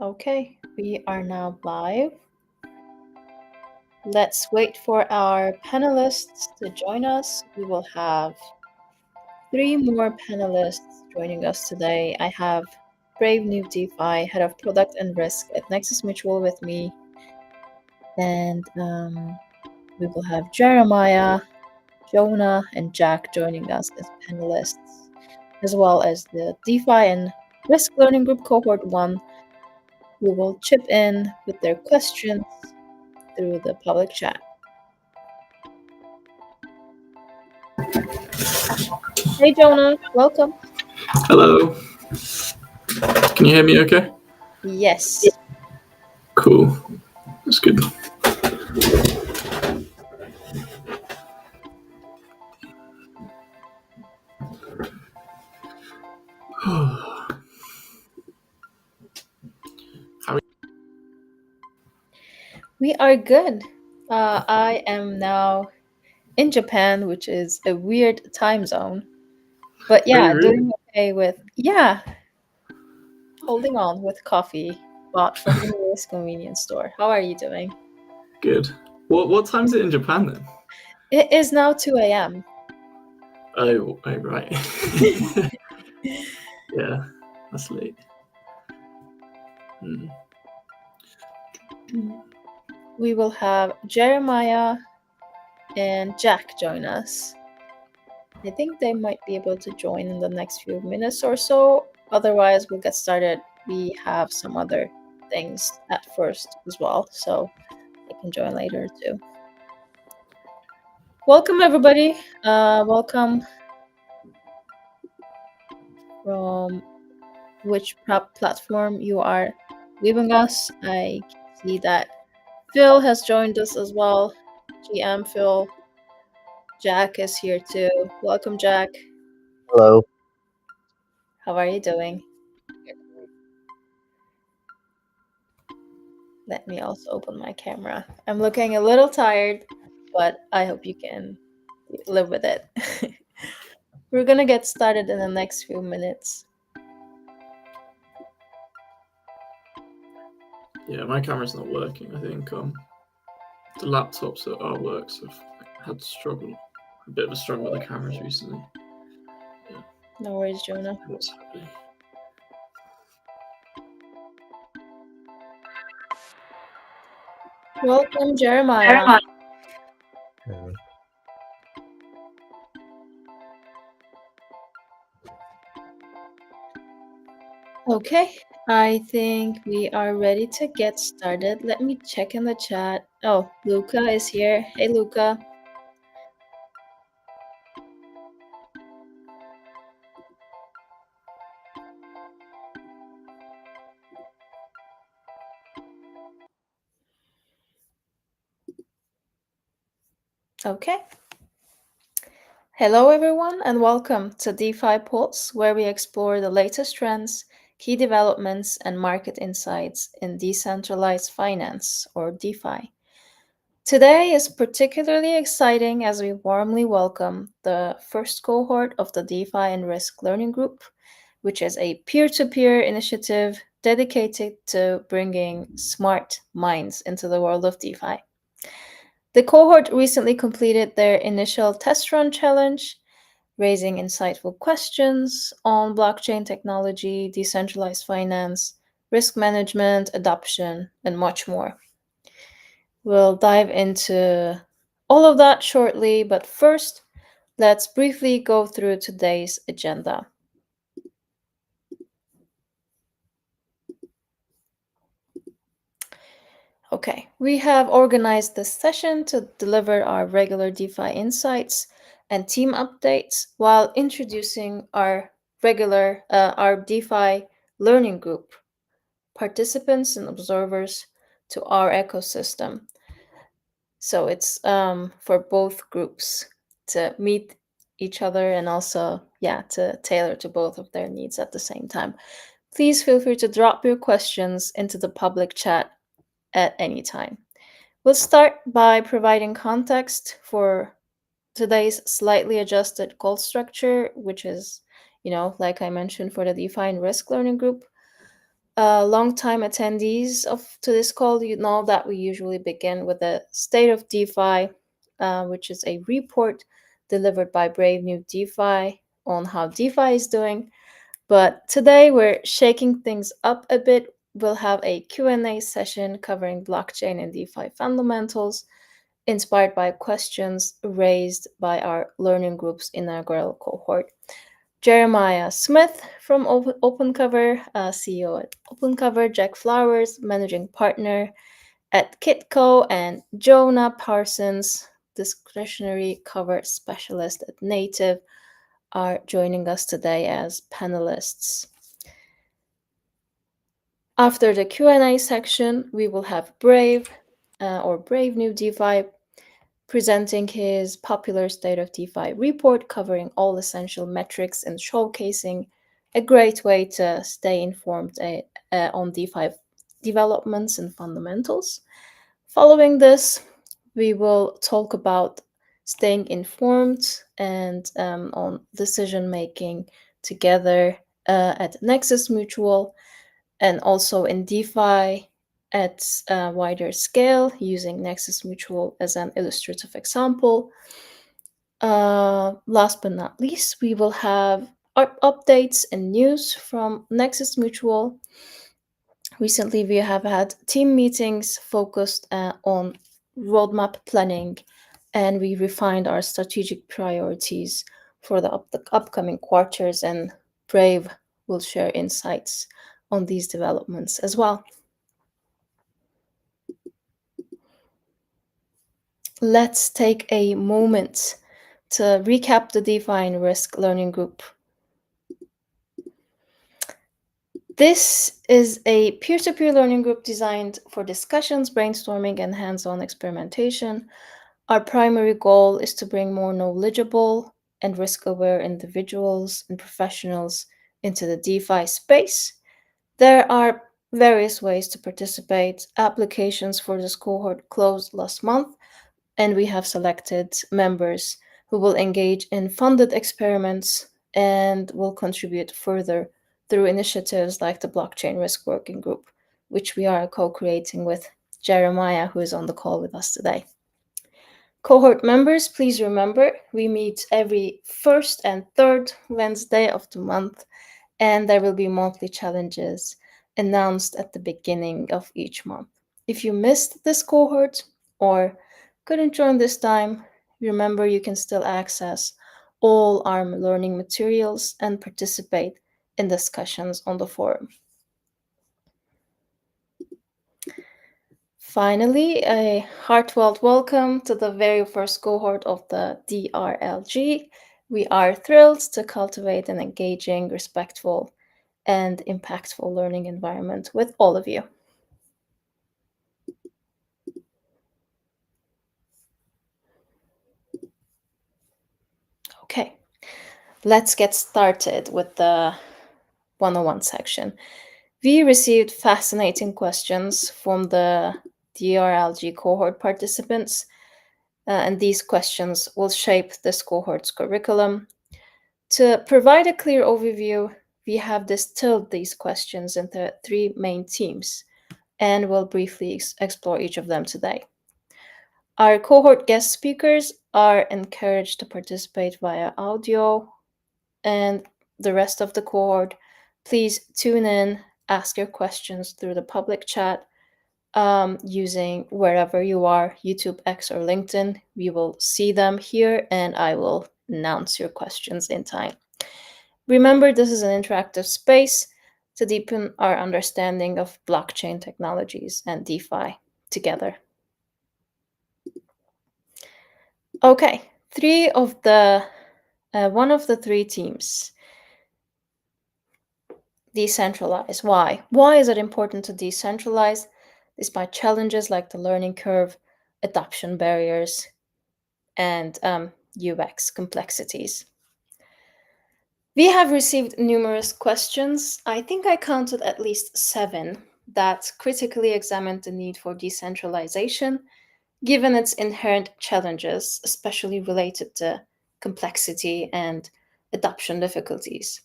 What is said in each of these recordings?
Okay, we are now live. Let's wait for our panelists to join us. We will have 3 more panelists joining us today. I have Brave New DeFi, Head of Product and Risk at Nexus Mutual with me. And we will have Jeremiah, Jonah, and Jack joining us as panelists, as well as the DeFi and Risk Learning Group Cohort 1, who will chip in with their questions through the public chat. Hey Jonah, welcome. Hello. Can you hear me okay? Yes. Cool. That's good. We are good. I am now in Japan, which is a weird time zone. But yeah, really? doing okay with, holding on with coffee bought from the nearest convenience store. How are you doing? Good. What time is it in Japan then? It is now 2 a.m. Oh right. Yeah, that's late. We will have Jeremiah and Jack join us. I think they might be able to join in the next few minutes or so. Otherwise, we'll get started. We have some other things at first as well, so they can join later too. Welcome, everybody. Welcome from which platform you are leaving us. I can see that Phil has joined us as well. GM Phil. Jack is here too. Welcome, Jack. Hello. How are you doing? Let me also open my camera. I'm looking a little tired, but I hope you can live with it. We're gonna get started in the next few minutes. Yeah, my camera's not working. I think the laptops at our works have had a bit of a struggle with the cameras recently. Yeah. No worries, Jonah. What's happening? Welcome, Jeremiah. Okay, I think we are ready to get started. Let me check in the chat. Oh, Luca is here. Hey, Luca. Okay. Hello, everyone, and welcome to DeFi Pulse, where we explore the latest trends, key developments, and market insights in decentralized finance, or DeFi. Today is particularly exciting as we warmly welcome the first cohort of the DeFi and Risk Learning Group, which is a peer-to-peer initiative dedicated to bringing smart minds into the world of DeFi. The cohort recently completed their initial test run challenge, raising insightful questions on blockchain technology, decentralized finance, risk management, adoption, and much more. We'll dive into all of that shortly, but first, let's briefly go through today's agenda. Okay, we have organized this session to deliver our regular DeFi insights and team updates while introducing our DeFi learning group participants and observers to our ecosystem. So it's for both groups to meet each other and also, to tailor to both of their needs at the same time. Please feel free to drop your questions into the public chat at any time. We'll start by providing context for today's slightly adjusted goal structure, which is, like I mentioned, for the DeFi and Risk Learning Group. Long-time attendees to this call, you know that we usually begin with the State of DeFi, which is a report delivered by Brave New DeFi on how DeFi is doing. But today we're shaking things up a bit. We'll have a Q&A session covering blockchain and DeFi fundamentals, inspired by questions raised by our learning group's inaugural cohort. Jeremiah Smith from OpenCover, CEO at OpenCover, Jack Flowers, managing partner at Kitco, and Jonah Parsons, discretionary cover specialist at Native, are joining us today as panelists. After the Q&A section, we will have Brave New DeFi presenting his popular State of DeFi report covering all essential metrics and showcasing a great way to stay informed on DeFi developments and fundamentals. Following this, we will talk about staying informed and on decision making together at Nexus Mutual and also in DeFi at a wider scale, using Nexus Mutual as an illustrative example. Last but not least, we will have updates and news from Nexus Mutual. Recently, we have had team meetings focused on roadmap planning, and we refined our strategic priorities for the upcoming quarters, and Brave will share insights on these developments as well. Let's take a moment to recap the DeFi and Risk Learning Group. This is a peer-to-peer learning group designed for discussions, brainstorming, and hands-on experimentation. Our primary goal is to bring more knowledgeable and risk-aware individuals and professionals into the DeFi space. There are various ways to participate. Applications for this cohort closed last month, and we have selected members who will engage in funded experiments and will contribute further through initiatives like the Blockchain Risk Working Group, which we are co-creating with Jeremiah, who is on the call with us today. Cohort members, please remember, we meet every first and third Wednesday of the month, and there will be monthly challenges announced at the beginning of each month. If you missed this cohort or couldn't join this time, remember you can still access all our learning materials and participate in discussions on the forum. Finally, a heartfelt welcome to the very first cohort of the DRLG. We are thrilled to cultivate an engaging, respectful, and impactful learning environment with all of you. Okay, let's get started with the 101 section. We received fascinating questions from the DRLG cohort participants, and these questions will shape this cohort's curriculum. To provide a clear overview, we have distilled these questions into 3 main themes, and we'll briefly explore each of them today. Our cohort guest speakers are encouraged to participate via audio, and the rest of the cohort, please tune in, ask your questions through the public chat using wherever you are, YouTube, X, or LinkedIn. We will see them here, and I will announce your questions in time. Remember, this is an interactive space to deepen our understanding of blockchain technologies and DeFi together. Okay, one of the 3 teams. Decentralize. Why? Why is it important to decentralize despite challenges like the learning curve, adoption barriers, and UX complexities? We have received numerous questions. I think I counted at least 7 that critically examined the need for decentralization, given its inherent challenges, especially related to complexity and adoption difficulties.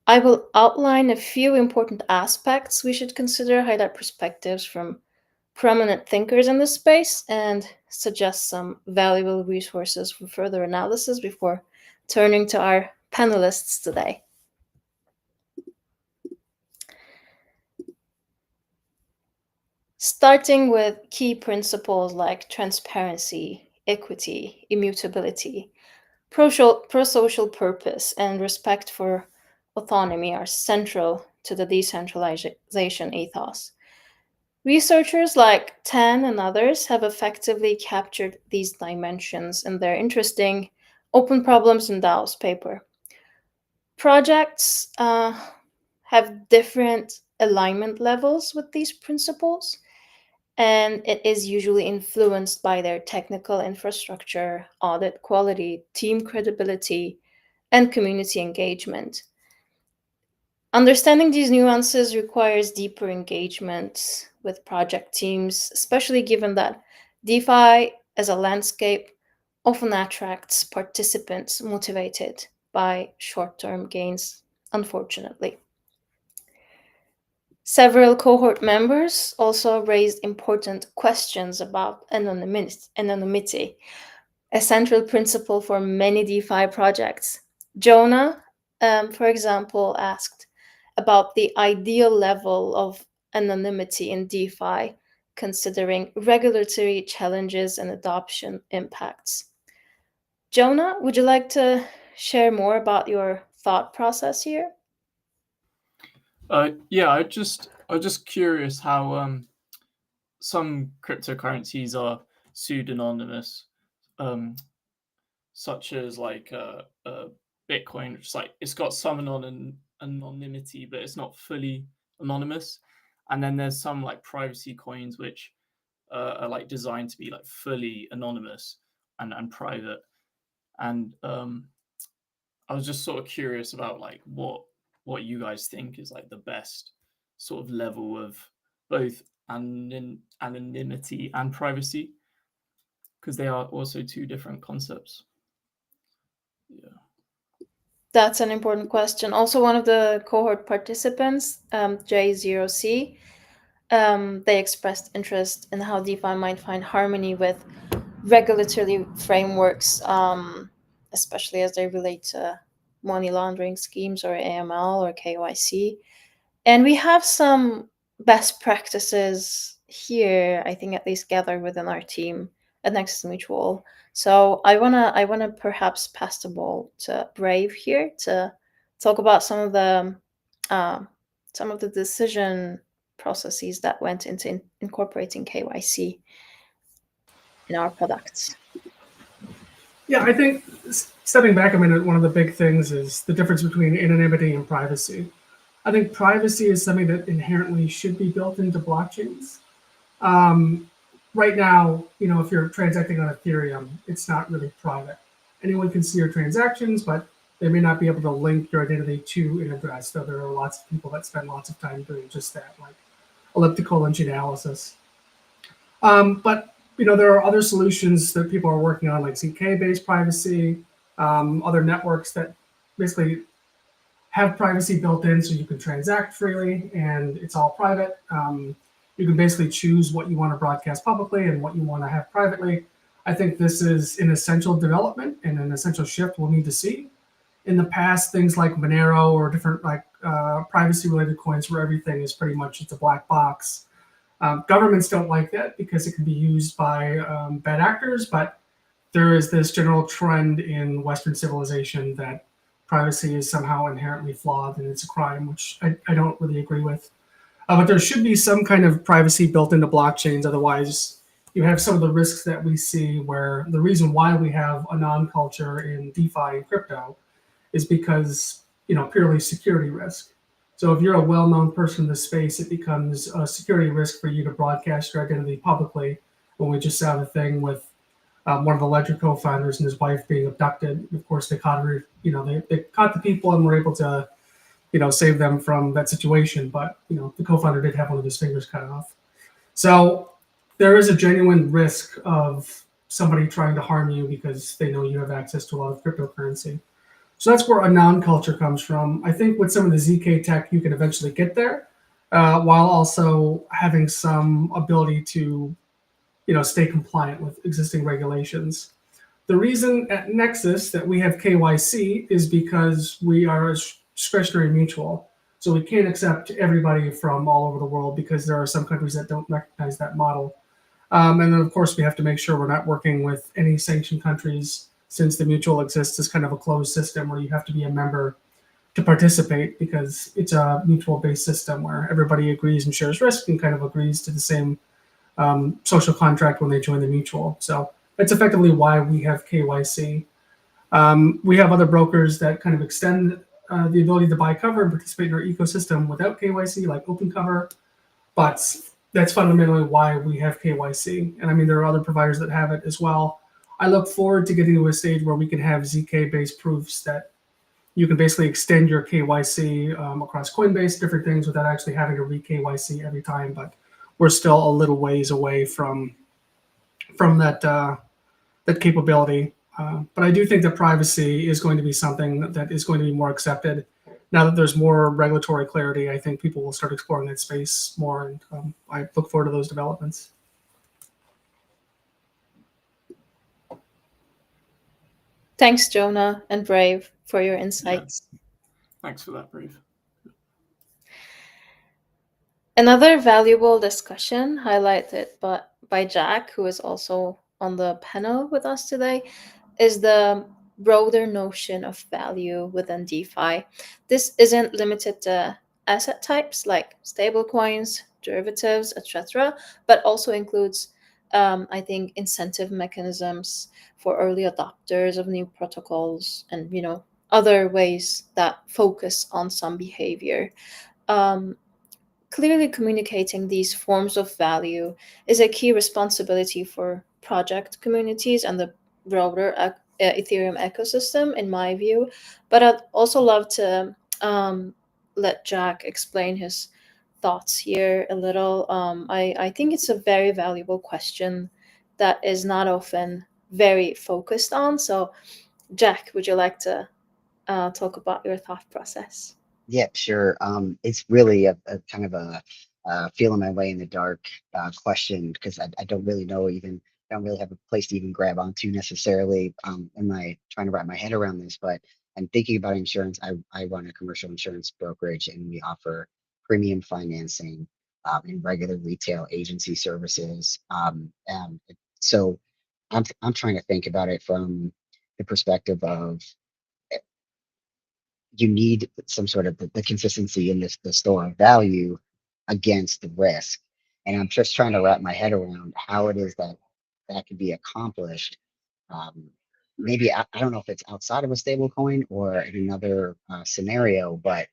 I will outline a few important aspects we should consider, highlight perspectives from prominent thinkers in this space, and suggest some valuable resources for further analysis before turning to our panelists today. Starting with key principles like transparency, equity, immutability, pro-social purpose, and respect for autonomy are central to the decentralization ethos. Researchers like Tan and others have effectively captured these dimensions in their interesting Open Problems in DAOs paper. Projects have different alignment levels with these principles, and it is usually influenced by their technical infrastructure, audit quality, team credibility, and community engagement. Understanding these nuances requires deeper engagement with project teams, especially given that DeFi as a landscape often attracts participants motivated by short term gains, unfortunately. Several cohort members also raised important questions about anonymity, a central principle for many DeFi projects. Jonah, for example, asked about the ideal level of anonymity in DeFi, considering regulatory challenges and adoption impacts. Jonah, would you like to share more about your thought process here? Yeah, I just curious how some cryptocurrencies are pseudonymous, such as like Bitcoin, which is like it's got some anonymity, but it's not fully anonymous. And then there's some like privacy coins which are like designed to be like fully anonymous and private. And I was just sort of curious about like what you guys think is like the best sort of level of both anonymity and privacy, because they are also two different concepts. Yeah. That's an important question. Also, one of the cohort participants, J0C, they expressed interest in how DeFi might find harmony with regulatory frameworks, especially as they relate to money laundering schemes or AML or KYC. And we have some best practices here, I think, at least gathered within our team at Nexus Mutual. So I wanna perhaps pass the ball to Brave here to talk about uh, some of the decision processes that went into incorporating KYC in our products. Yeah, I think stepping back a minute, one of the big things is the difference between anonymity and privacy. I think privacy is something that inherently should be built into blockchains. Right now, if you're transacting on Ethereum, it's not really private. Anyone can see your transactions, but they may not be able to link your identity to an address. So there are lots of people that spend lots of time doing just that, like elliptical image analysis. But there are other solutions that people are working on, like ZK-based privacy, other networks that basically have privacy built in, so you can transact freely and it's all private. You can basically choose what you want to broadcast publicly and what you want to have privately. I think this is an essential development and an essential shift we'll need to see. In the past, things like Monero or different like privacy-related coins where everything is pretty much it's a black box. Governments don't like that because it can be used by bad actors, but there is this general trend in Western civilization that privacy is somehow inherently flawed and it's a crime, which I don't really agree with. But there should be some kind of privacy built into blockchains. Otherwise, you have some of the risks that we see where the reason why we have a non-culture in DeFi and crypto is because, purely security risk. So if you're a well-known person in the space, it becomes a security risk for you to broadcast your identity publicly. When we just saw the thing with one of the Ledger co-founders and his wife being abducted, of course they caught her. They caught the people and were able to, save them from that situation. But the co-founder did have one of his fingers cut off. So there is a genuine risk of somebody trying to harm you because they know you have access to a lot of cryptocurrency. So that's where a non-culture comes from. I think with some of the ZK tech, you can eventually get there, while also having some ability to, stay compliant with existing regulations. The reason at Nexus that we have KYC is because we are a discretionary mutual. So we can't accept everybody from all over the world because there are some countries that don't recognize that model. And then, of course, we have to make sure we're not working with any sanctioned countries, since the mutual exists as kind of a closed system where you have to be a member to participate, because it's a mutual-based system where everybody agrees and shares risk and kind of agrees to the same social contract when they join the mutual. So that's effectively why we have KYC. We have other brokers that kind of extend the ability to buy cover and participate in our ecosystem without KYC, like OpenCover, but that's fundamentally why we have KYC. And I mean, there are other providers that have it as well. I look forward to getting to a stage where we can have ZK-based proofs that you can basically extend your KYC across Coinbase, different things, without actually having to re-KYC every time. But we're still a little ways away from that capability. But I do think that privacy is going to be something that is going to be more accepted. Now that there's more regulatory clarity, I think people will start exploring that space more, and I look forward to those developments. Thanks, Jonah and Brave, for your insights. Yeah. Thanks for that, Brave. Another valuable discussion highlighted by Jack, who is also on the panel with us today, is the broader notion of value within DeFi. This isn't limited to asset types like stablecoins, derivatives, etc., but also includes, I think, incentive mechanisms for early adopters of new protocols, and other ways that focus on some behavior. Clearly communicating these forms of value is a key responsibility for project communities and the broader Ethereum ecosystem, in my view. But I'd also love to let Jack explain his thoughts here a little. I think it's a very valuable question that is not often very focused on. So, Jack, would you like to talk about your thought process? Yeah, sure. It's really a kind of a feeling my way in the dark question, because I don't really know, even I don't really have a place to even grab onto necessarily. Am I trying to wrap my head around this? But I'm thinking about insurance. I run a commercial insurance brokerage, and we offer premium financing and regular retail agency services. So I'm trying to think about it from the perspective of, you need some sort of the consistency in the store of value against the risk. And I'm just trying to wrap my head around how it is that that could be accomplished. Maybe I don't know if it's outside of a stable coin or in another scenario, but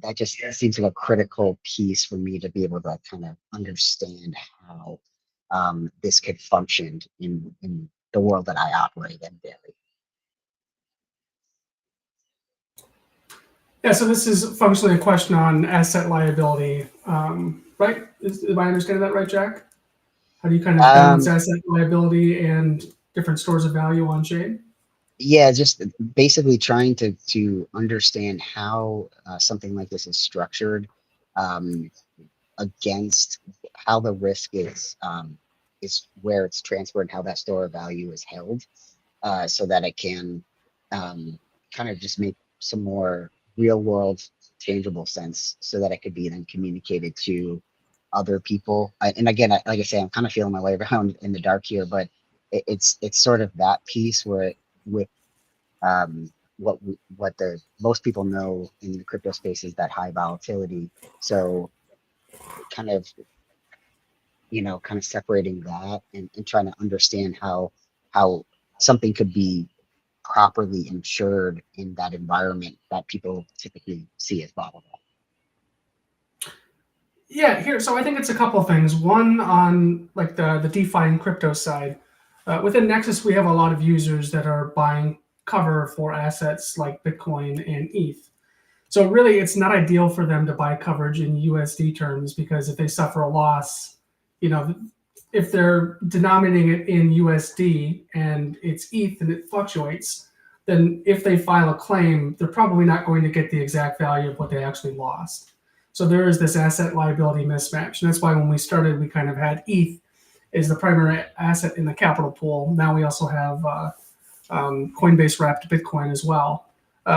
that just seems like a critical piece for me to be able to kind of understand how this could function in the world that I operate in daily. Yeah, so this is functionally a question on asset liability, right? Am I understanding that right, Jack? How do you kind of balance asset liability and different stores of value on chain? Yeah, just basically trying to understand how something like this is structured against how the risk is where it's transferred and how that store of value is held, so that it can kind of just make some more real world tangible sense, so that it could be then communicated to other people. And again, like I say, I'm kind of feeling my way around in the dark here, but it's sort of that piece where with what the most people know in the crypto space is that high volatility. So kind of separating that and trying to understand how something could be properly insured in that environment that people typically see as volatile. Yeah, here. So I think it's a couple of things. One, on like the DeFi and crypto side. Within Nexus, we have a lot of users that are buying cover for assets like Bitcoin and ETH. So really, it's not ideal for them to buy coverage in USD terms, because if they suffer a loss, if they're denominating it in USD and it's ETH and it fluctuates, then if they file a claim, they're probably not going to get the exact value of what they actually lost. So there is this asset liability mismatch. And that's why when we started, we kind of had ETH is the primary asset in the capital pool. Now we also have Coinbase wrapped Bitcoin as well.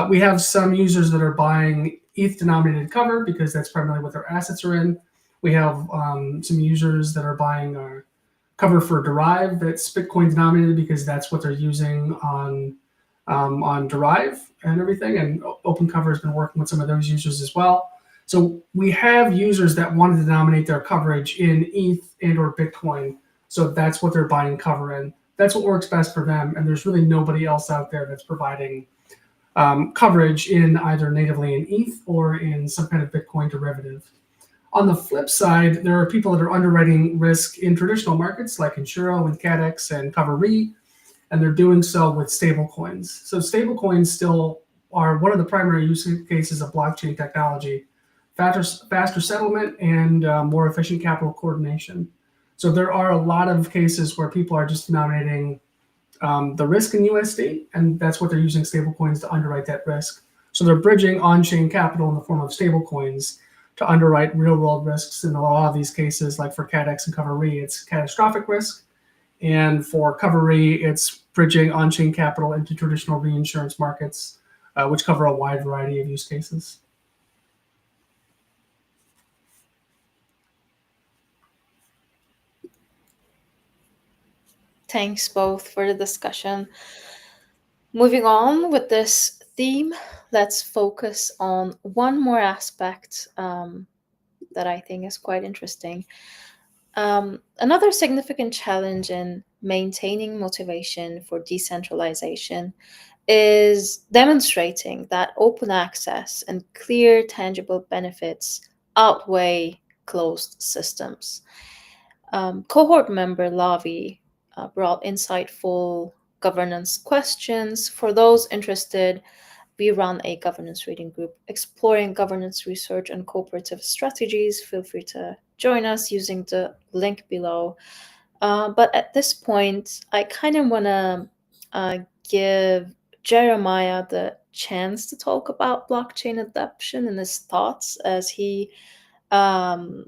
We have some users that are buying ETH denominated cover because that's primarily what their assets are in. We have some users that are buying our cover for Derive that's Bitcoin denominated because that's what they're using on Derive and everything. And Open Cover has been working with some of those users as well. So we have users that want to denominate their coverage in ETH and or Bitcoin. So that's what they're buying cover in. That's what works best for them. And there's really nobody else out there that's providing coverage in either natively in ETH or in some kind of Bitcoin derivative. On the flip side, there are people that are underwriting risk in traditional markets like Insuro and CADEX and CoverRe, and they're doing so with stablecoins. So stablecoins still are one of the primary use cases of blockchain technology, faster settlement and more efficient capital coordination. So there are a lot of cases where people are just denominating the risk in USD, and that's what they're using stablecoins to underwrite that risk. So they're bridging on-chain capital in the form of stablecoins to underwrite real-world risks. In a lot of these cases, like for CADEX and CoverRe, it's catastrophic risk. And for CoverRe, it's bridging on-chain capital into traditional reinsurance markets, which cover a wide variety of use cases. Thanks both for the discussion. Moving on with this theme, let's focus on one more aspect that I think is quite interesting. Another significant challenge in maintaining motivation for decentralization is demonstrating that open access and clear, tangible benefits outweigh closed systems. Cohort member Lavi brought insightful governance questions. For those interested, we run a governance reading group exploring governance research and cooperative strategies. Feel free to join us using the link below. But at this point, I kind of want to give Jeremiah the chance to talk about blockchain adoption and his thoughts, as he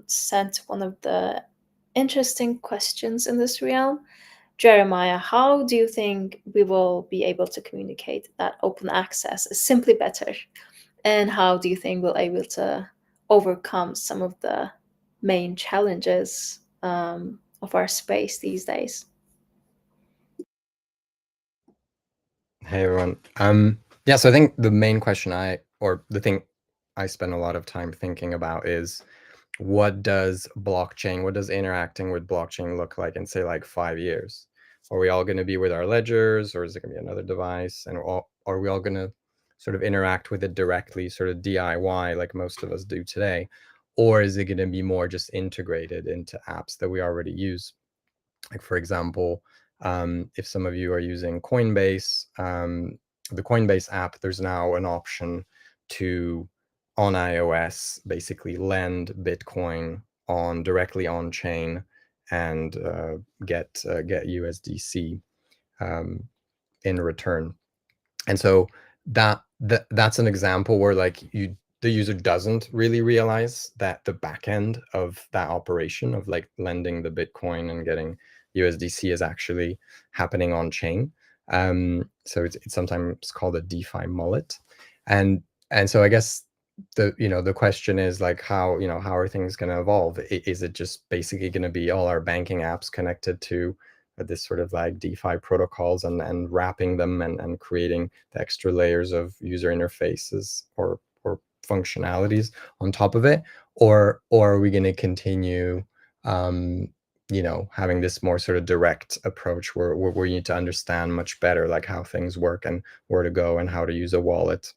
sent one of the interesting questions in this realm. Jeremiah, how do you think we will be able to communicate that open access is simply better? And how do you think we'll be able to overcome some of the main challenges of our space these days? Hey everyone. Yeah, so I think the main question the thing I spend a lot of time thinking about is what does interacting with blockchain look like in, say, like 5 years? Are we all going to be with our ledgers, or is it going to be another device? And are we all going to sort of interact with it directly, sort of DIY like most of us do today? Or is it going to be more just integrated into apps that we already use? Like, for example, if some of you are using Coinbase, the Coinbase app, there's now an option to, on iOS, basically lend Bitcoin directly on chain and get USDC in return. And so that's an example where the user doesn't really realize that the back end of that operation of like lending the Bitcoin and getting USDC is actually happening on chain. So it's sometimes called a DeFi mullet. And so I guess the question is like, how are things going to evolve? Is it just basically going to be all our banking apps connected to this sort of like DeFi protocols and wrapping them and creating the extra layers of user interfaces or functionalities on top of it? Or are we going to continue having this more sort of direct approach where you need to understand much better like how things work and where to go and how to use a wallet?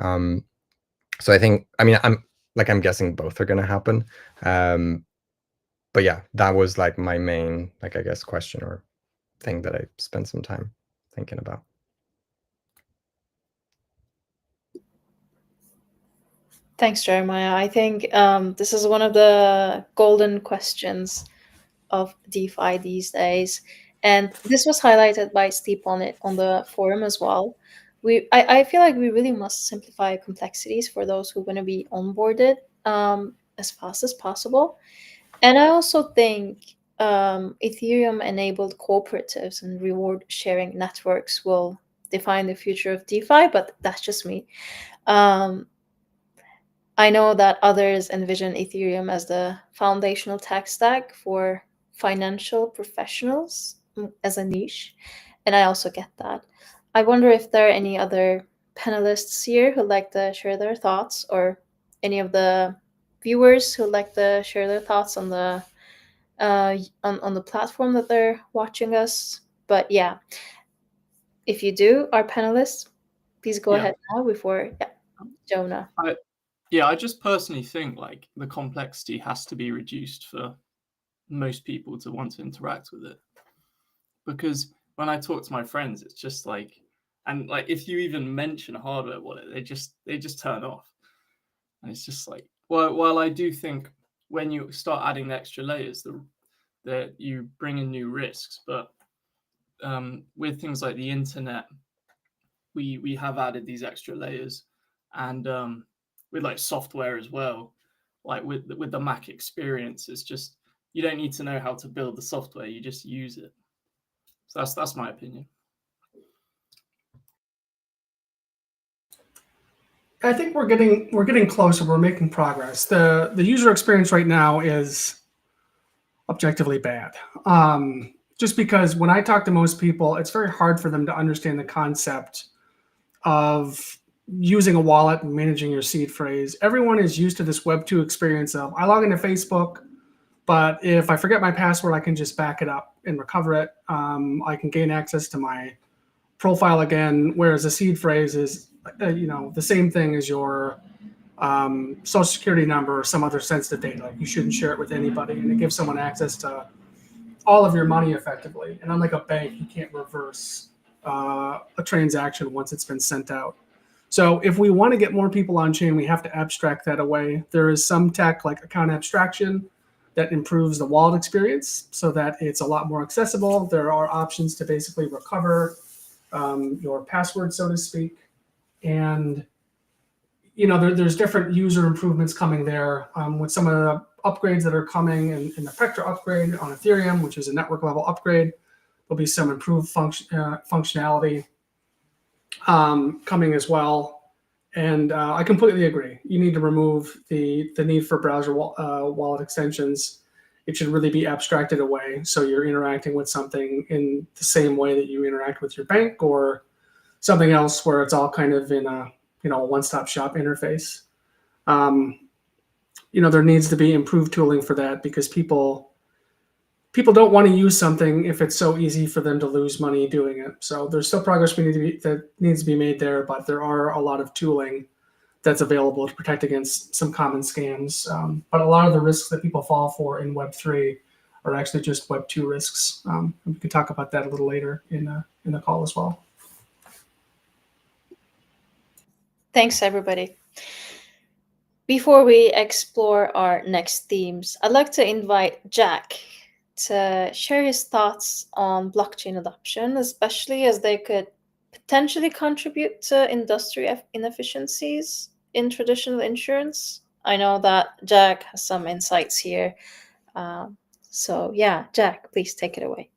So I think, I'm guessing both are going to happen. But yeah, that was like my main, I guess, question or thing that I spent some time thinking about. Thanks, Jeremiah. I think this is one of the golden questions of DeFi these days. And this was highlighted by Steve on the forum as well. I feel like we really must simplify complexities for those who want to be onboarded as fast as possible. And I also think Ethereum enabled cooperatives and reward sharing networks will define the future of DeFi, but that's just me. Um, I know that others envision Ethereum as the foundational tech stack for financial professionals as a niche, and I also get that. I wonder if there are any other panelists here who'd like to share their thoughts, or any of the viewers who'd like to share their thoughts on the on the platform that they're watching us. But yeah, if you do, our panelists, please go Yeah. ahead now before Jonah. I just personally think like the complexity has to be reduced for most people to want to interact with it. Because when I talk to my friends, it's just like, and like if you even mention a hardware wallet, they just turn off. And it's just like, well, while I do think when you start adding the extra layers, that you bring in new risks, but with things like the internet, we have added these extra layers, and with like software as well, like with the Mac experience, it's just you don't need to know how to build the software, you just use it. So that's my opinion. I think we're getting closer. We're making progress. The user experience right now is objectively bad. Just because when I talk to most people, it's very hard for them to understand the concept of using a wallet and managing your seed phrase. Everyone is used to this Web 2 experience of I log into Facebook, but if I forget my password, I can just back it up and recover it. I can gain access to my profile again, whereas a seed phrase is the same thing as your social security number or some other sensitive data. Like you shouldn't share it with anybody, and it gives someone access to all of your money effectively. And unlike a bank, you can't reverse a transaction once it's been sent out. So if we want to get more people on chain, we have to abstract that away. There is some tech like account abstraction that improves the wallet experience so that it's a lot more accessible. There are options to basically recover your password, so to speak. And there's different user improvements coming there with some of the upgrades that are coming in the Petra upgrade on Ethereum, which is a network level upgrade. There'll be some improved functionality coming as well. And I completely agree. You need to remove the need for browser wallet extensions. It should really be abstracted away, so you're interacting with something in the same way that you interact with your bank or something else, where it's all kind of in a one-stop shop interface. There needs to be improved tooling for that, because people don't want to use something if it's so easy for them to lose money doing it. So there's still progress that needs to be made there, but there are a lot of tooling that's available to protect against some common scams. But a lot of the risks that people fall for in Web3 are actually just Web 2 risks. We could talk about that a little later in the call as well. Thanks, everybody. Before we explore our next themes, I'd like to invite Jack to share his thoughts on blockchain adoption, especially as they could potentially contribute to industry inefficiencies in traditional insurance. I know that Jack has some insights here. So yeah, Jack, please take it away.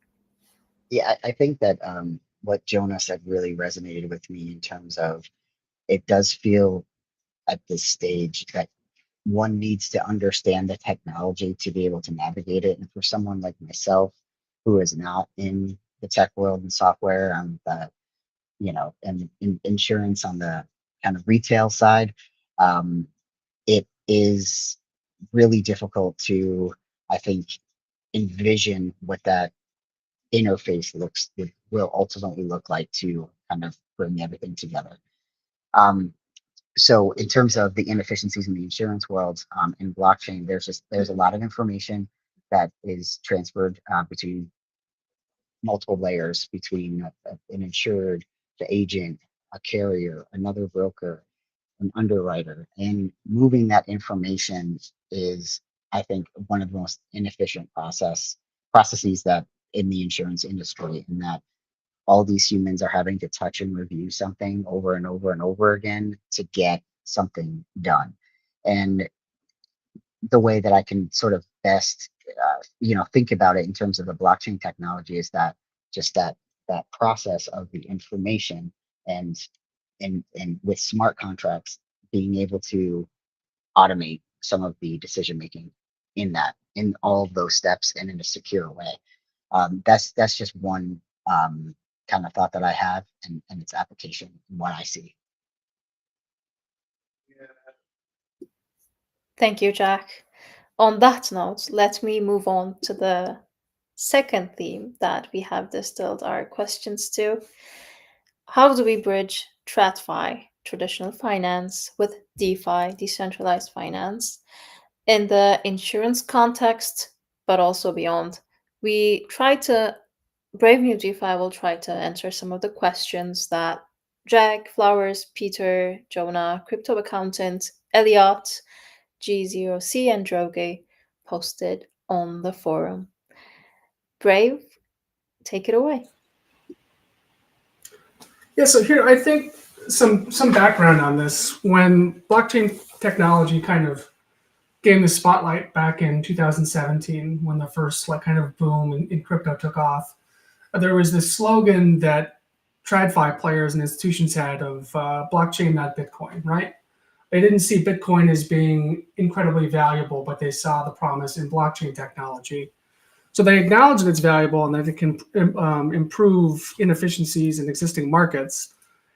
Yeah, I think that what Jonah said really resonated with me in terms of it does feel at this stage that one needs to understand the technology to be able to navigate it. And for someone like myself, who is not in the tech world and software, and in insurance on the kind of retail side, it is really difficult to, I think, envision what that interface will ultimately look like to kind of bring everything together. So in terms of the inefficiencies in the insurance world, in blockchain, there's a lot of information that is transferred between multiple layers, between an insured, the agent, a carrier, another broker, an underwriter, and moving that information is, I think, one of the most inefficient processes that in the insurance industry, in that all these humans are having to touch and review something over and over and over again to get something done. And the way that I can sort of best, think about it in terms of the blockchain technology is that just that process of the information and with smart contracts being able to automate some of the decision making in all of those steps and in a secure way. That's just one kind of thought that I have and its application and what I see. Thank you, Jack. On that note, let me move on to the second theme that we have distilled our questions to. How do we bridge TradFi, traditional finance, with DeFi, decentralized finance, in the insurance context, but also beyond? We try to, Brave New DeFi will try to answer some of the questions that Jack, Flowers, Peter, Jonah, Crypto Accountant, Elliot, G0C, and Droge posted on the forum. Brave, take it away. Yeah, so here I think some background on this. When blockchain technology kind of gained the spotlight back in 2017, when the first kind of boom in crypto took off, there was this slogan that TradFi players and institutions had of blockchain, not Bitcoin, right? They didn't see Bitcoin as being incredibly valuable, but they saw the promise in blockchain technology. So they acknowledge that it's valuable and that it can improve inefficiencies in existing markets.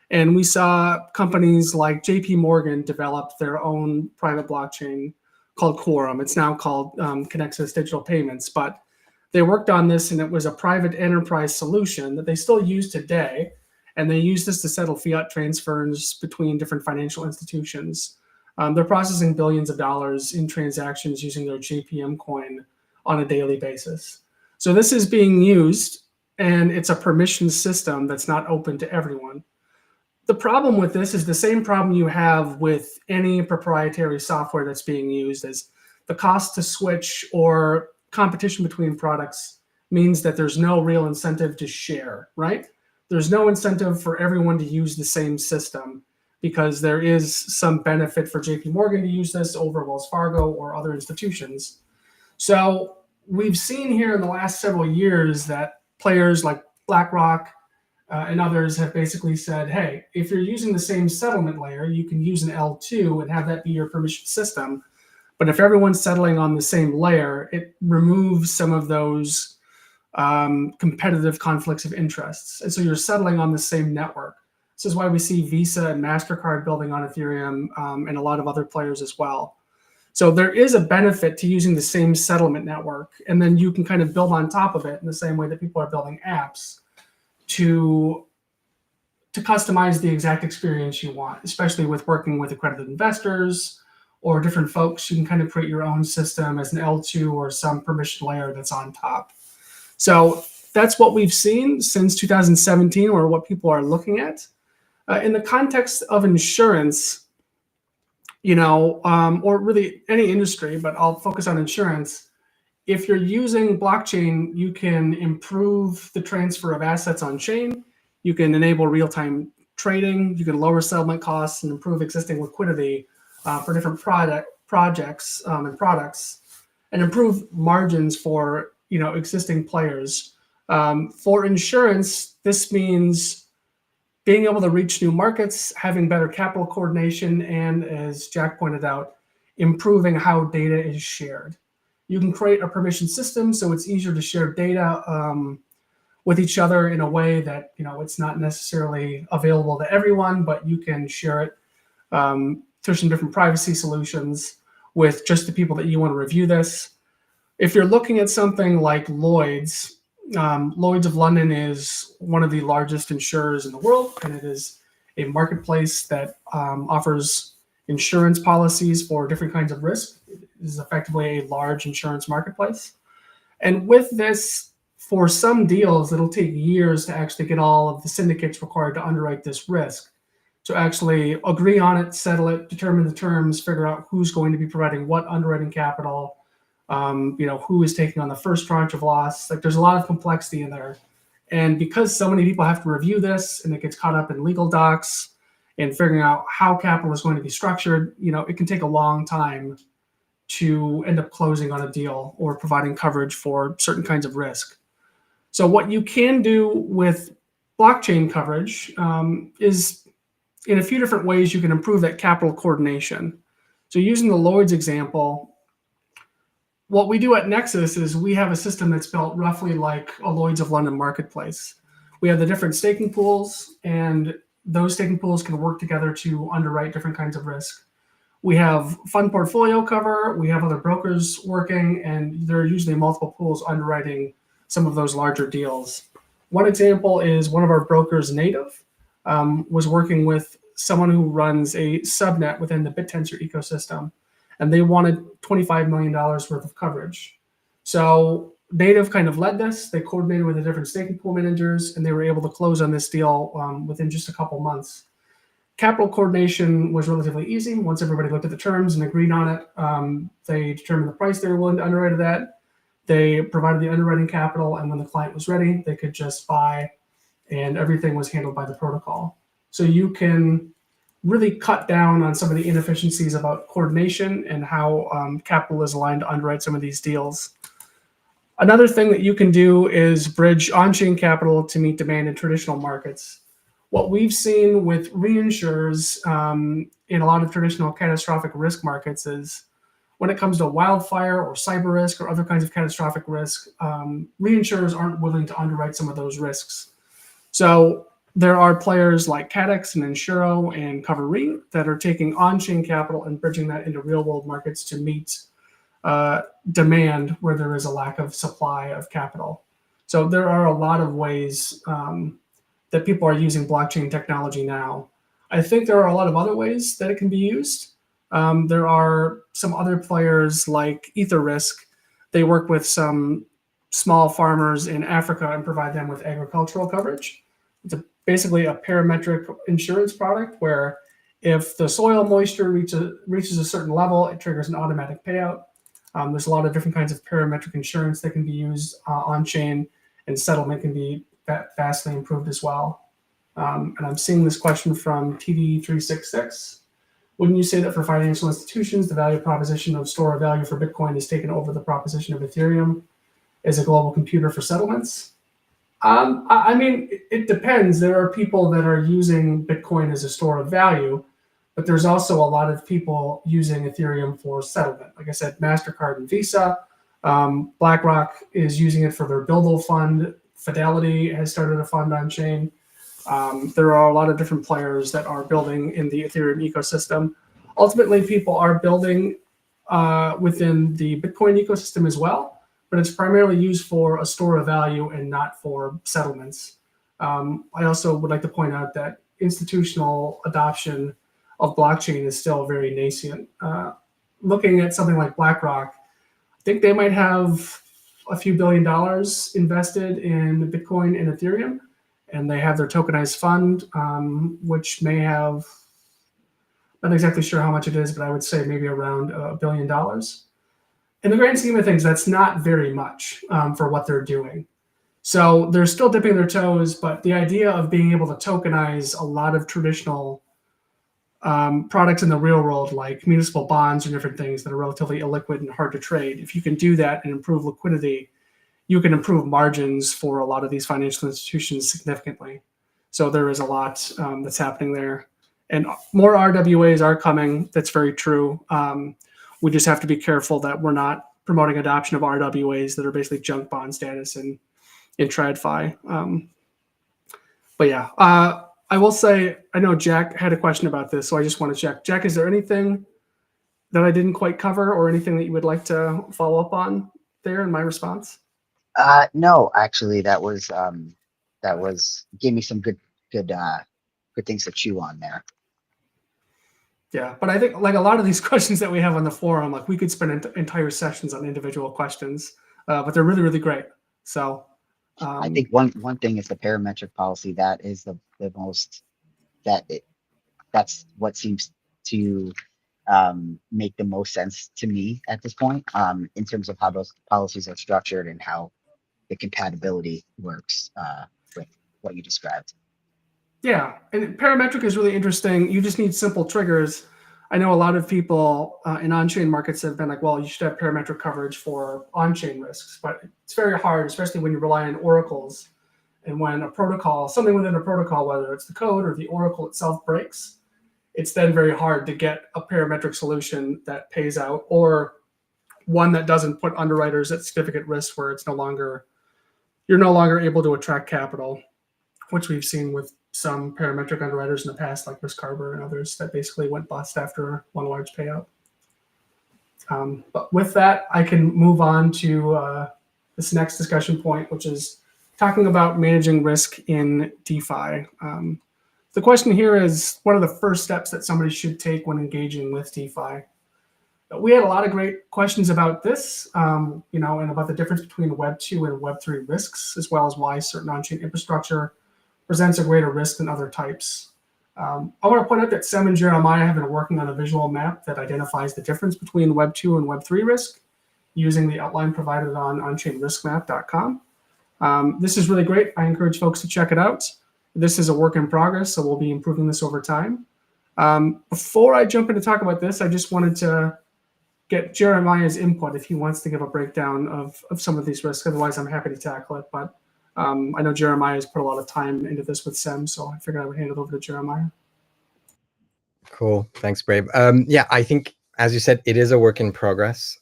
And we saw companies like JP Morgan develop their own private blockchain called Quorum. It's now called Connexus Digital Payments, but they worked on this and it was a private enterprise solution that they still use today. And they use this to settle fiat transfers between different financial institutions. They're processing billions of dollars in transactions using their JPM coin on a daily basis. So this is being used, and it's a permission system that's not open to everyone. The problem with this is the same problem you have with any proprietary software that's being used, as the cost to switch or competition between products means that there's no real incentive to share, right? There's no incentive for everyone to use the same system because there is some benefit for JP Morgan to use this over Wells Fargo or other institutions. So we've seen here in the last several years that players like BlackRock and others have basically said, hey, if you're using the same settlement layer, you can use an L2 and have that be your permission system. But if everyone's settling on the same layer, it removes some of those competitive conflicts of interests. And so you're settling on the same network. This is why we see Visa and MasterCard building on Ethereum and a lot of other players as well. So there is a benefit to using the same settlement network, and then you can kind of build on top of it in the same way that people are building apps to customize the exact experience you want, especially with working with accredited investors or different folks. You can kind of create your own system as an L2 or some permission layer that's on top. So that's what we've seen since 2017, or what people are looking at. In the context of insurance, or really any industry, but I'll focus on insurance. If you're using blockchain, you can improve the transfer of assets on chain. You can enable real-time trading. You can lower settlement costs and improve existing liquidity for different projects and products, and improve margins for existing players. For insurance, this means being able to reach new markets, having better capital coordination, and as Jack pointed out, improving how data is shared. You can create a permission system so it's easier to share data with each other in a way that it's not necessarily available to everyone, but you can share it through some different privacy solutions with just the people that you want to review this. If you're looking at something like Lloyd's, Lloyd's of London is one of the largest insurers in the world, and it is a marketplace that offers insurance policies for different kinds of risk. It is effectively a large insurance marketplace. And with this, for some deals, it'll take years to actually get all of the syndicates required to underwrite this risk, to actually agree on it, settle it, determine the terms, figure out who's going to be providing what underwriting capital, who is taking on the first tranche of loss. Like, there's a lot of complexity in there. And because so many people have to review this and it gets caught up in legal docs and figuring out how capital is going to be structured, it can take a long time to end up closing on a deal or providing coverage for certain kinds of risk. So what you can do with blockchain coverage is in a few different ways you can improve that capital coordination. So using the Lloyd's example, what we do at Nexus is we have a system that's built roughly like a Lloyd's of London marketplace. We have the different staking pools, and those staking pools can work together to underwrite different kinds of risk. We have fund portfolio cover, we have other brokers working, and there are usually multiple pools underwriting some of those larger deals. One example is one of our brokers, Native, was working with someone who runs a subnet within the BitTensor ecosystem, and they wanted $25 million worth of coverage. So Native kind of led this. They coordinated with the different staking pool managers, and they were able to close on this deal within just a couple months. Capital coordination was relatively easy. Once everybody looked at the terms and agreed on it, they determined the price they were willing to underwrite at that. They provided the underwriting capital, and when the client was ready, they could just buy, and everything was handled by the protocol. So you can really cut down on some of the inefficiencies about coordination and how capital is aligned to underwrite some of these deals. Another thing that you can do is bridge on-chain capital to meet demand in traditional markets. What we've seen with reinsurers in a lot of traditional catastrophic risk markets is when it comes to wildfire or cyber risk or other kinds of catastrophic risk, reinsurers aren't willing to underwrite some of those risks. So there are players like Cadex and Insuro and Cover Re that are taking on-chain capital and bridging that into real-world markets to meet demand where there is a lack of supply of capital. So there are a lot of ways that people are using blockchain technology now. I think there are a lot of other ways that it can be used. There are some other players like EtherRisk. They work with some small farmers in Africa and provide them with agricultural coverage. It's basically a parametric insurance product where if the soil moisture reaches a certain level, it triggers an automatic payout. There's a lot of different kinds of parametric insurance that can be used on-chain, and settlement can be vastly improved as well. And I'm seeing this question from TD366. Wouldn't you say that for financial institutions, the value proposition of store of value for Bitcoin has taken over the proposition of Ethereum as a global computer for settlements? I mean, it depends. There are people that are using Bitcoin as a store of value, but there's also a lot of people using Ethereum for settlement. Like I said, MasterCard and Visa. BlackRock is using it for their Buildle fund. Fidelity has started a fund on chain. There are a lot of different players that are building in the Ethereum ecosystem. Ultimately, people are building within the Bitcoin ecosystem as well, but it's primarily used for a store of value and not for settlements. I also would like to point out that institutional adoption of blockchain is still very nascent. Looking at something like BlackRock, I think they might have a few $1 billion invested in Bitcoin and Ethereum, and they have their tokenized fund, which may have, not exactly sure how much it is, but I would say maybe around $1 billion. In the grand scheme of things, that's not very much for what they're doing. So they're still dipping their toes, but the idea of being able to tokenize a lot of traditional products in the real world, like municipal bonds and different things that are relatively illiquid and hard to trade, if you can do that and improve liquidity, you can improve margins for a lot of these financial institutions significantly. So there is a lot that's happening there. And more RWAs are coming. That's very true. We just have to be careful that we're not promoting adoption of RWAs that are basically junk bond status in TradFi. But yeah, I will say, I know Jack had a question about this, so I just want to check. Jack, is there anything that I didn't quite cover or anything that you would like to follow up on there in my response? No, actually, that was gave me some good things to chew on there. Yeah, but I think like a lot of these questions that we have on the forum, like we could spend entire sessions on individual questions, but they're really, really great. So I think one thing is the parametric policy. That is the most that's what seems to make the most sense to me at this point, in terms of how those policies are structured and how the compatibility works. what you described. Yeah, and parametric is really interesting. You just need simple triggers. I know a lot of people in on-chain markets have been like, well, you should have parametric coverage for on-chain risks, but it's very hard, especially when you rely on oracles. And when a protocol, something within a protocol, whether it's the code or the oracle itself breaks, it's then very hard to get a parametric solution that pays out, or one that doesn't put underwriters at significant risk where you're no longer able to attract capital, which we've seen with some parametric underwriters in the past, like Risk Harbor and others, that basically went bust after one large payout. But with that, I can move on to this next discussion point, which is talking about managing risk in DeFi. The question here is, what are the first steps that somebody should take when engaging with DeFi? We had a lot of great questions about this, and about the difference between Web 2 and Web 3 risks, as well as why certain on-chain infrastructure presents a greater risk than other types. I want to point out that Sem and Jeremiah have been working on a visual map that identifies the difference between Web 2 and Web 3 risk using the outline provided on onchainriskmap.com. This is really great. I encourage folks to check it out. This is a work in progress, so we'll be improving this over time. Before I jump in to talk about this, I just wanted to get Jeremiah's input if he wants to give a breakdown of some of these risks. Otherwise, I'm happy to tackle it. But I know Jeremiah has put a lot of time into this with Sem, so I figured I would hand it over to Jeremiah. Cool. Thanks, Brave. Yeah, I think, as you said, it is a work in progress.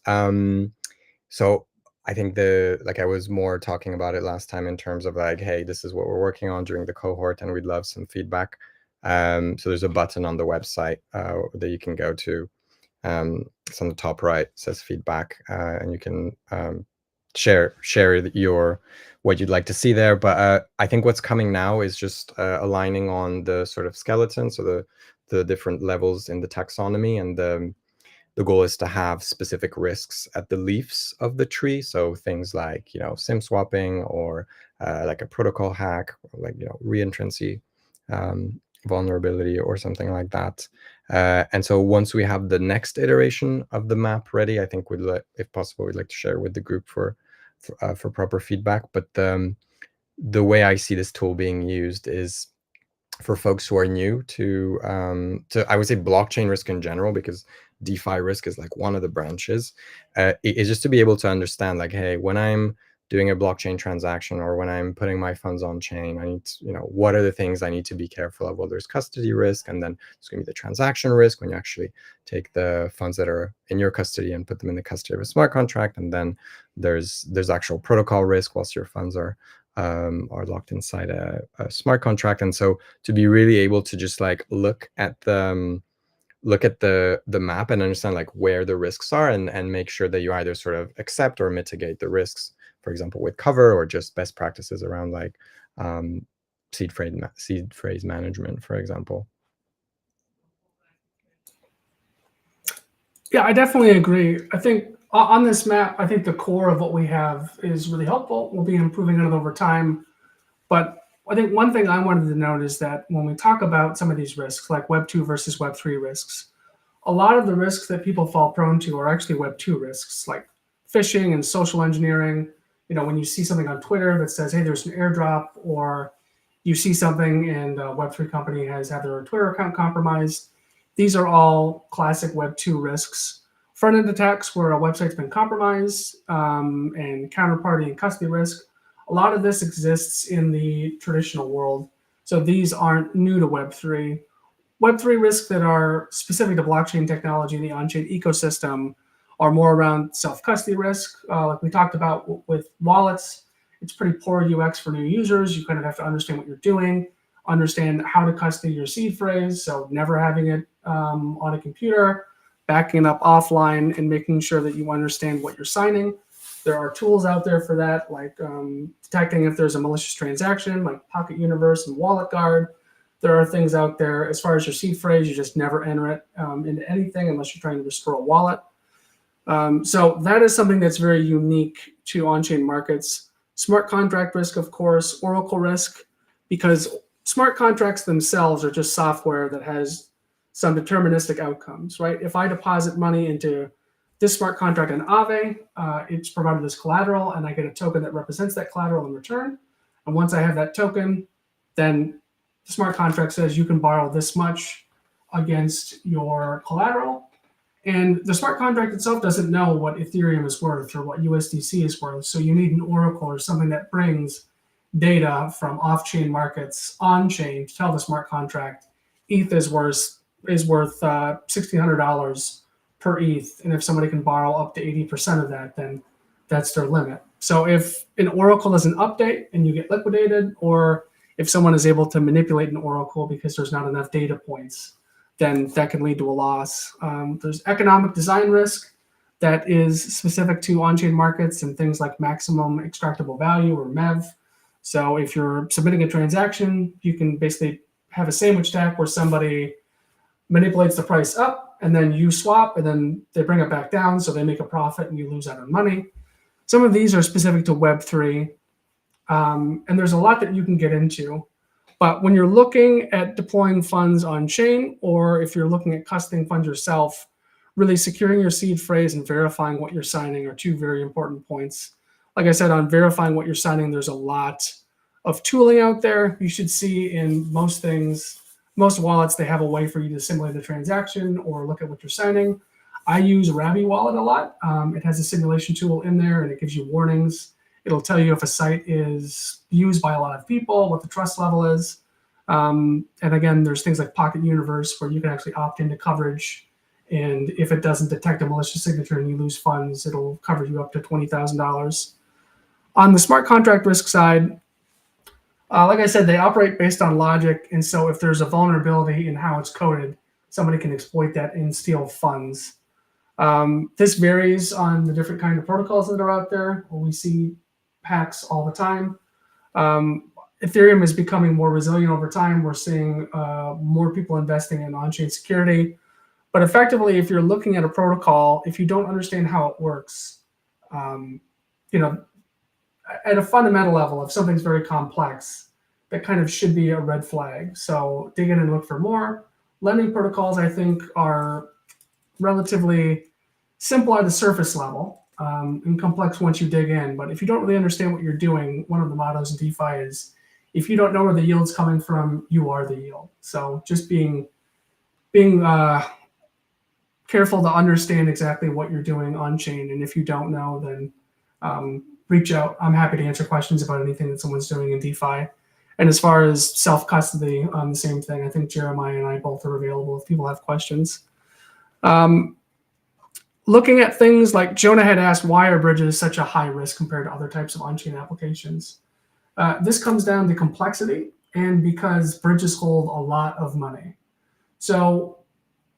So I think I was more talking about it last time in terms of like, hey, this is what we're working on during the cohort, and we'd love some feedback. So there's a button on the website that you can go to. It's on the top right, it says feedback, and you can share what you'd like to see there. But I think what's coming now is just aligning on the sort of skeleton, so the different levels in the taxonomy, and the goal is to have specific risks at the leaves of the tree. So things like SIM swapping, or like a protocol hack, or like reentrancy vulnerability or something like that. And so once we have the next iteration of the map ready, I think if possible, we'd like to share with the group for proper feedback. But the way I see this tool being used is for folks who are new to I would say blockchain risk in general, because DeFi risk is like one of the branches. Is just to be able to understand, like, hey, when I'm doing a blockchain transaction, or when I'm putting my funds on chain, I need to, what are the things I need to be careful of? Well, there's custody risk, and then there's going to be the transaction risk when you actually take the funds that are in your custody and put them in the custody of a smart contract, and then there's actual protocol risk whilst your funds are locked inside a smart contract. And so to be really able to just like look at the map and understand like where the risks are, and make sure that you either sort of accept or mitigate the risks, for example, with cover, or just best practices around like seed phrase management, for example. Yeah, I definitely agree. I think on this map, I think the core of what we have is really helpful. We'll be improving it over time. But I think one thing I wanted to note is that when we talk about some of these risks, like Web 2 versus Web 3 risks, a lot of the risks that people fall prone to are actually Web 2 risks, like phishing and social engineering. When you see something on Twitter that says, hey, there's an airdrop, or you see something and a Web 3 company has had their Twitter account compromised, these are all classic Web 2 risks. Front-end attacks where a website's been compromised, and counterparty and custody risk. A lot of this exists in the traditional world. So these aren't new to Web 3. Web 3 risks that are specific to blockchain technology and the on-chain ecosystem are more around self-custody risk. Like we talked about with wallets, it's pretty poor UX for new users. You kind of have to understand what you're doing, understand how to custody your seed phrase, so never having it on a computer, backing it up offline, and making sure that you understand what you're signing. There are tools out there for that, like detecting if there's a malicious transaction, like Pocket Universe and Wallet Guard. There are things out there. As far as your seed phrase, you just never enter it into anything unless you're trying to restore a wallet. So that is something that's very unique to on-chain markets. Smart contract risk, of course, Oracle risk, because smart contracts themselves are just software that has some deterministic outcomes, right? If I deposit money into this smart contract in Aave, it's provided as collateral, and I get a token that represents that collateral in return. And once I have that token, then the smart contract says you can borrow this much against your collateral. And the smart contract itself doesn't know what Ethereum is worth or what USDC is worth. So you need an oracle or something that brings data from off-chain markets on-chain to tell the smart contract ETH is worth $1,600 per ETH. And if somebody can borrow up to 80% of that, then that's their limit. So if an oracle doesn't update and you get liquidated, or if someone is able to manipulate an oracle because there's not enough data points, then that can lead to a loss. There's economic design risk that is specific to on-chain markets and things like maximum extractable value, or MEV. So if you're submitting a transaction, you can basically have a sandwich stack where somebody manipulates the price up and then you swap and then they bring it back down, so they make a profit and you lose out on money. Some of these are specific to Web3, and there's a lot that you can get into. But when you're looking at deploying funds on chain, or if you're looking at custodying funds yourself, really securing your seed phrase and verifying what you're signing are two very important points. Like I said, on verifying what you're signing, there's a lot of tooling out there. You should see in most things, most wallets, they have a way for you to simulate the transaction or look at what you're signing. I use Ravi Wallet a lot. It has a simulation tool in there and it gives you warnings. It'll tell you if a site is used by a lot of people, what the trust level is. And again, there's things like Pocket Universe where you can actually opt into coverage. And if it doesn't detect a malicious signature and you lose funds, it'll cover you up to $20,000. On the smart contract risk side, like I said, they operate based on logic. And so if there's a vulnerability in how it's coded, somebody can exploit that and steal funds. This varies on the different kind of protocols that are out there. We see hacks all the time. Ethereum is becoming more resilient over time. We're seeing more people investing in on-chain security. But effectively, if you're looking at a protocol, if you don't understand how it works, at a fundamental level, if something's very complex, that kind of should be a red flag. So dig in and look for more. Lending protocols, I think, are relatively simple at the surface level and complex once you dig in. But if you don't really understand what you're doing, one of the mottos in DeFi is, if you don't know where the yield's coming from, you are the yield. So just being careful to understand exactly what you're doing on chain. And if you don't know, then reach out. I'm happy to answer questions about anything that someone's doing in DeFi. And as far as self-custody, the same thing. I think Jeremiah and I both are available if people have questions. Looking at things like Jonah had asked, why are bridges such a high risk compared to other types of on-chain applications? This comes down to complexity and because bridges hold a lot of money. So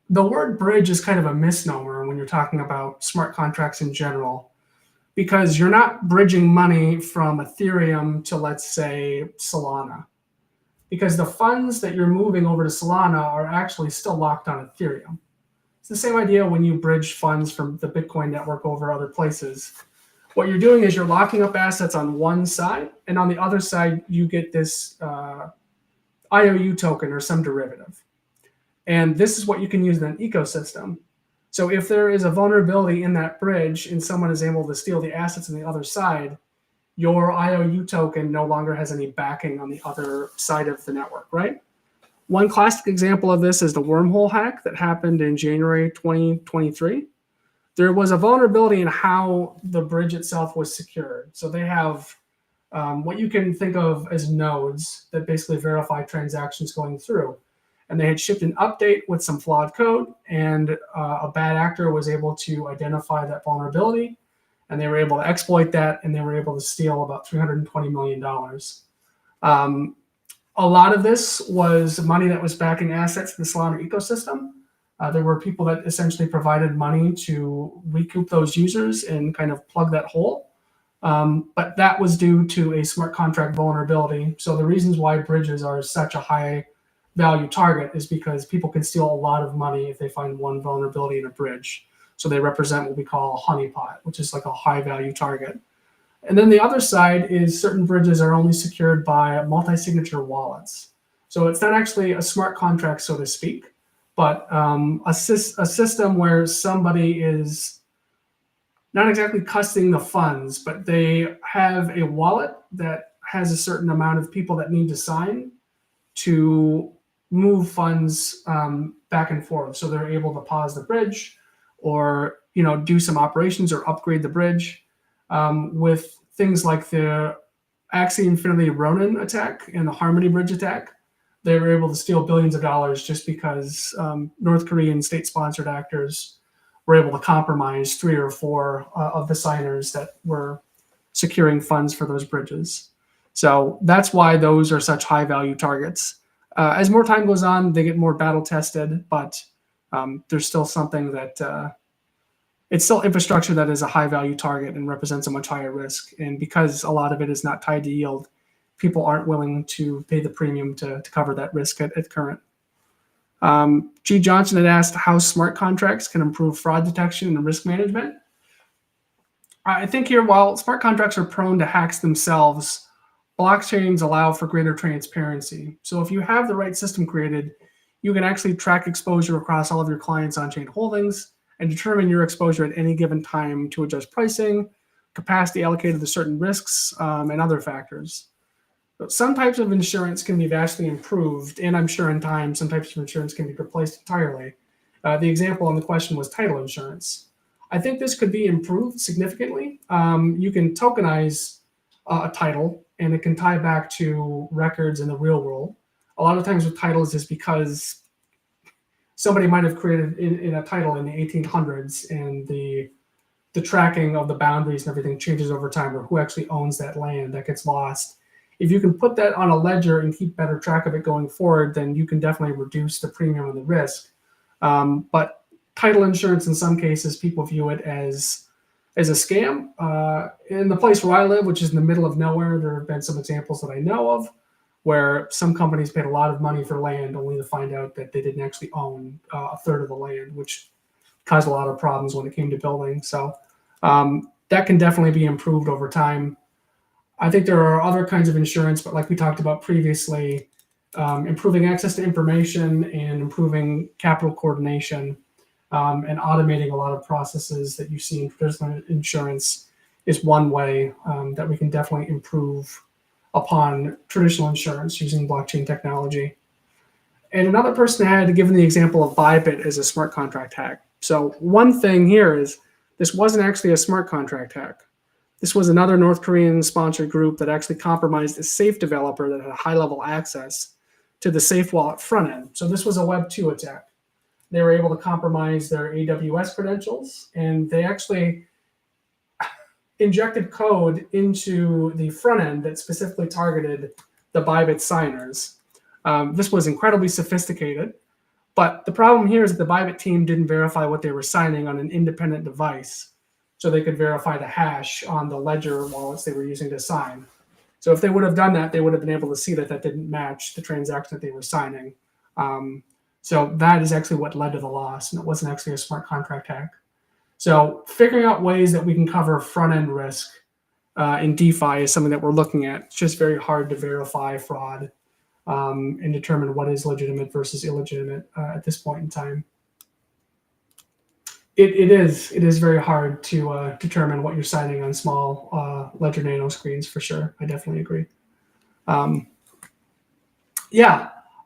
the word bridge is kind of a misnomer when you're talking about smart contracts in general, because you're not bridging money from Ethereum to, let's say, Solana, because the funds that you're moving over to Solana are actually still locked on Ethereum. It's the same idea when you bridge funds from the Bitcoin network over other places. What you're doing is you're locking up assets on one side, and on the other side, you get this IOU token or some derivative. And this is what you can use in an ecosystem. So if there is a vulnerability in that bridge and someone is able to steal the assets on the other side, your IOU token no longer has any backing on the other side of the network, right? One classic example of this is the wormhole hack that happened in January 2023. There was a vulnerability in how the bridge itself was secured. So they have what you can think of as nodes that basically verify transactions going through. And they had shipped an update with some flawed code, and a bad actor was able to identify that vulnerability, and they were able to exploit that, and they were able to steal about $320 million. A lot of this was money that was backing assets in the Solana ecosystem. There were people that essentially provided money to recoup those users and kind of plug that hole. But that was due to a smart contract vulnerability. So the reasons why bridges are such a high value target is because people can steal a lot of money if they find one vulnerability in a bridge. So they represent what we call a honeypot, which is like a high value target. And then the other side is certain bridges are only secured by multi-signature wallets. So it's not actually a smart contract, so to speak, but a system where somebody is not exactly custodying the funds, but they have a wallet that has a certain amount of people that need to sign. to move funds back and forth. So they're able to pause the bridge, or do some operations or upgrade the bridge with things like the Axie Infinity Ronin attack and the Harmony Bridge attack. They were able to steal billions of dollars just because North Korean state-sponsored actors were able to compromise 3 or 4 of the signers that were securing funds for those bridges. So that's why those are such high-value targets. As more time goes on, they get more battle-tested, but there's still something that it's still infrastructure that is a high-value target and represents a much higher risk. And because a lot of it is not tied to yield, people aren't willing to pay the premium to cover that risk at current. G. Johnson had asked how smart contracts can improve fraud detection and risk management. I think here, while smart contracts are prone to hacks themselves, blockchains allow for greater transparency. So if you have the right system created, you can actually track exposure across all of your clients' on-chain holdings and determine your exposure at any given time to adjust pricing, capacity allocated to certain risks, and other factors. But some types of insurance can be vastly improved, and I'm sure in time some types of insurance can be replaced entirely. The example on the question was title insurance. I think this could be improved significantly. You can tokenize a title, and it can tie back to records in the real world. A lot of times with titles is because somebody might have created in a title in the 1800s, and the tracking of the boundaries and everything changes over time, or who actually owns that land, that gets lost. If you can put that on a ledger and keep better track of it going forward, then you can definitely reduce the premium and the risk. But title insurance, in some cases, people view it as a scam. In the place where I live, which is in the middle of nowhere, there have been some examples that I know of where some companies paid a lot of money for land only to find out that they didn't actually own a third of the land, which caused a lot of problems when it came to building. So that can definitely be improved over time. I think there are other kinds of insurance, but like we talked about previously, improving access to information and improving capital coordination and automating a lot of processes that you see in traditional insurance is one way that we can definitely improve upon traditional insurance using blockchain technology. And another person had given the example of Bybit as a smart contract hack. So one thing here is this wasn't actually a smart contract hack. This was another North Korean sponsored group that actually compromised a safe developer that had high-level access to the safe wallet front end. So this was a Web 2 attack. They were able to compromise their AWS credentials, and they actually injected code into the front end that specifically targeted the Bybit signers. This was incredibly sophisticated, but the problem here is that the Bybit team didn't verify what they were signing on an independent device, so they could verify the hash on the ledger wallets they were using to sign. So if they would have done that, they would have been able to see that that didn't match the transaction that they were signing. So that is actually what led to the loss, and it wasn't actually a smart contract hack. So figuring out ways that we can cover front-end risk in DeFi is something that we're looking at. It's just very hard to verify fraud and determine what is legitimate versus illegitimate at this point in time. It is very hard to determine what you're signing on small Ledger Nano screens, for sure. I definitely agree.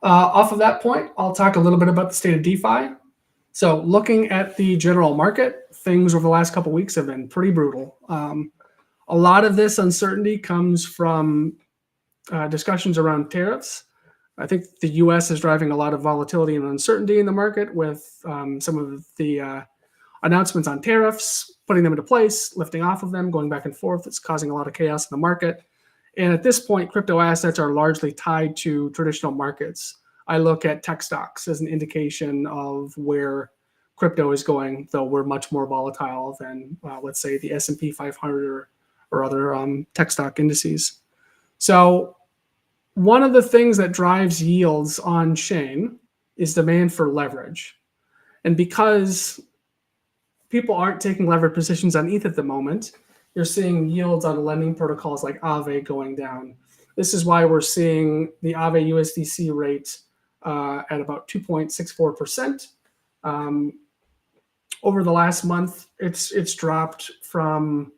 Off of that point, I'll talk a little bit about the state of DeFi. So looking at the general market, things over the last couple of weeks have been pretty brutal. A lot of this uncertainty comes from discussions around tariffs. I think the US is driving a lot of volatility and uncertainty in the market with some of the announcements on tariffs, putting them into place, lifting off of them, going back and forth. It's causing a lot of chaos in the market. And at this point, crypto assets are largely tied to traditional markets. I look at tech stocks as an indication of where crypto is going, though we're much more volatile than, let's say, the S&P 500 or other tech stock indices. So one of the things that drives yields on chain is demand for leverage. And because people aren't taking levered positions on ETH at the moment, you're seeing yields on lending protocols like Aave going down. This is why we're seeing the Aave USDC rate at about 2.64%. Over the last month, it's dropped from,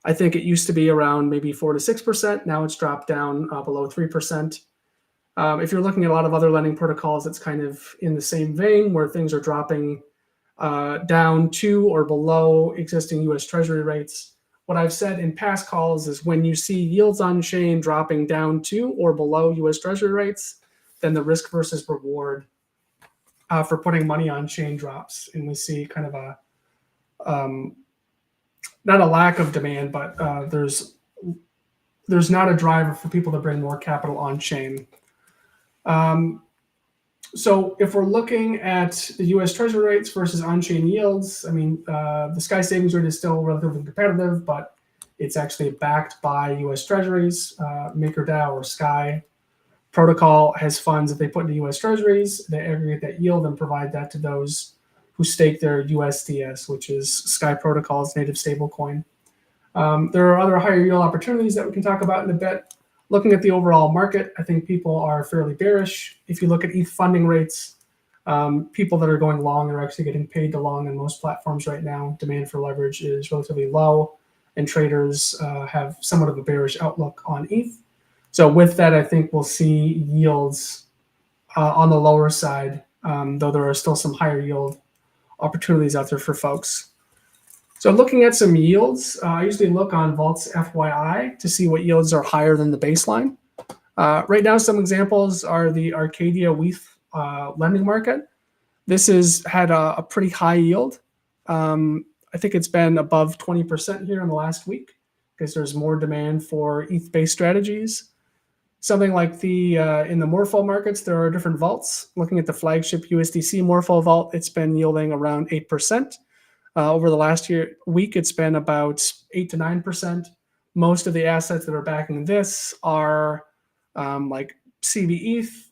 I think it used to be around maybe 4 to 6%. Now it's dropped down below 3%. If you're looking at a lot of other lending protocols, it's kind of in the same vein where things are dropping down to or below existing US Treasury rates. What I've said in past calls is when you see yields on chain dropping down to or below US Treasury rates, then the risk versus reward for putting money on chain drops. And we see kind of a, not a lack of demand, but there's not a driver for people to bring more capital on chain. So if we're looking at the US Treasury rates versus on-chain yields, I mean, the Sky savings rate is still relatively competitive, but it's actually backed by US Treasuries. MakerDAO or Sky protocol has funds that they put into US Treasuries. They aggregate that yield and provide that to those who stake their USDS, which is Sky Protocol's native stablecoin. There are other higher yield opportunities that we can talk about in a bit. Looking at the overall market, I think people are fairly bearish. If you look at ETH funding rates, people that are going long are actually getting paid to long on most platforms right now. Demand for leverage is relatively low, and traders have somewhat of a bearish outlook on ETH. So with that, I think we'll see yields on the lower side, though there are still some higher yield opportunities out there for folks. So looking at some yields, I usually look on Vault's FYI to see what yields are higher than the baseline. Right now, some examples are the Arcadia WETH lending market. This has had a pretty high yield. I think it's been above 20% here in the last week because there's more demand for ETH-based strategies. Something like in the Morpho markets, there are different vaults. Looking at the flagship USDC Morpho vault, it's been yielding around 8%. Over the last week, it's been about 8 to 9%. Most of the assets that are backing this are like CBETH,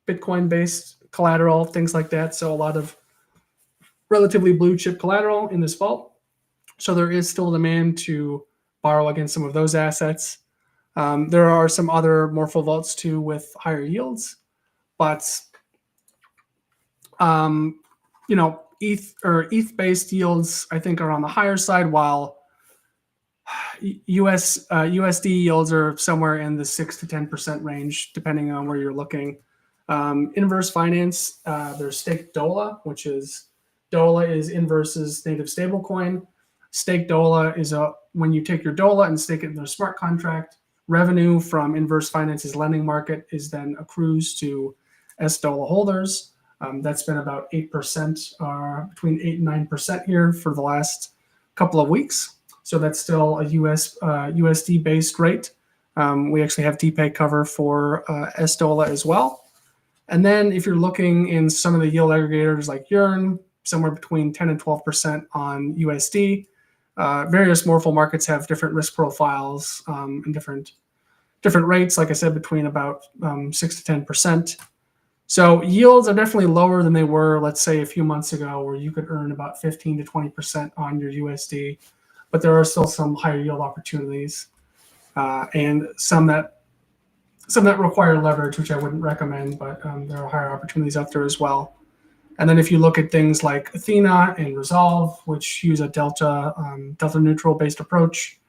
Bitcoin-based collateral, things like that. So a lot of relatively blue chip collateral in this vault. So there is still demand to borrow against some of those assets. There are some other Morpho vaults too with higher yields, but ETH-based yields, I think, are on the higher side, while USD yields are somewhere in the 6 to 10% range, depending on where you're looking. Inverse finance, there's staked DOLA, which is DOLA is Inverse's native stablecoin. Staked DOLA is when you take your DOLA and stake it in their smart contract, revenue from Inverse Finance's lending market is then accrues to SDOLA holders. That's been about 8%, between 8 and 9% here for the last couple of weeks. So that's still a USD-based rate. We actually have DPEG cover for SDOLA as well. And then if you're looking in some of the yield aggregators like Yearn, somewhere between 10 and 12% on USD. Various Morpho markets have different risk profiles and different rates, like I said, between about 6 to 10%. So yields are definitely lower than they were, let's say, a few months ago, where you could earn about 15 to 20% on your USD. But there are still some higher yield opportunities and some that require leverage, which I wouldn't recommend, but there are higher opportunities out there as well. And then if you look at things like Athena and Resolve, which use a delta neutral based approach,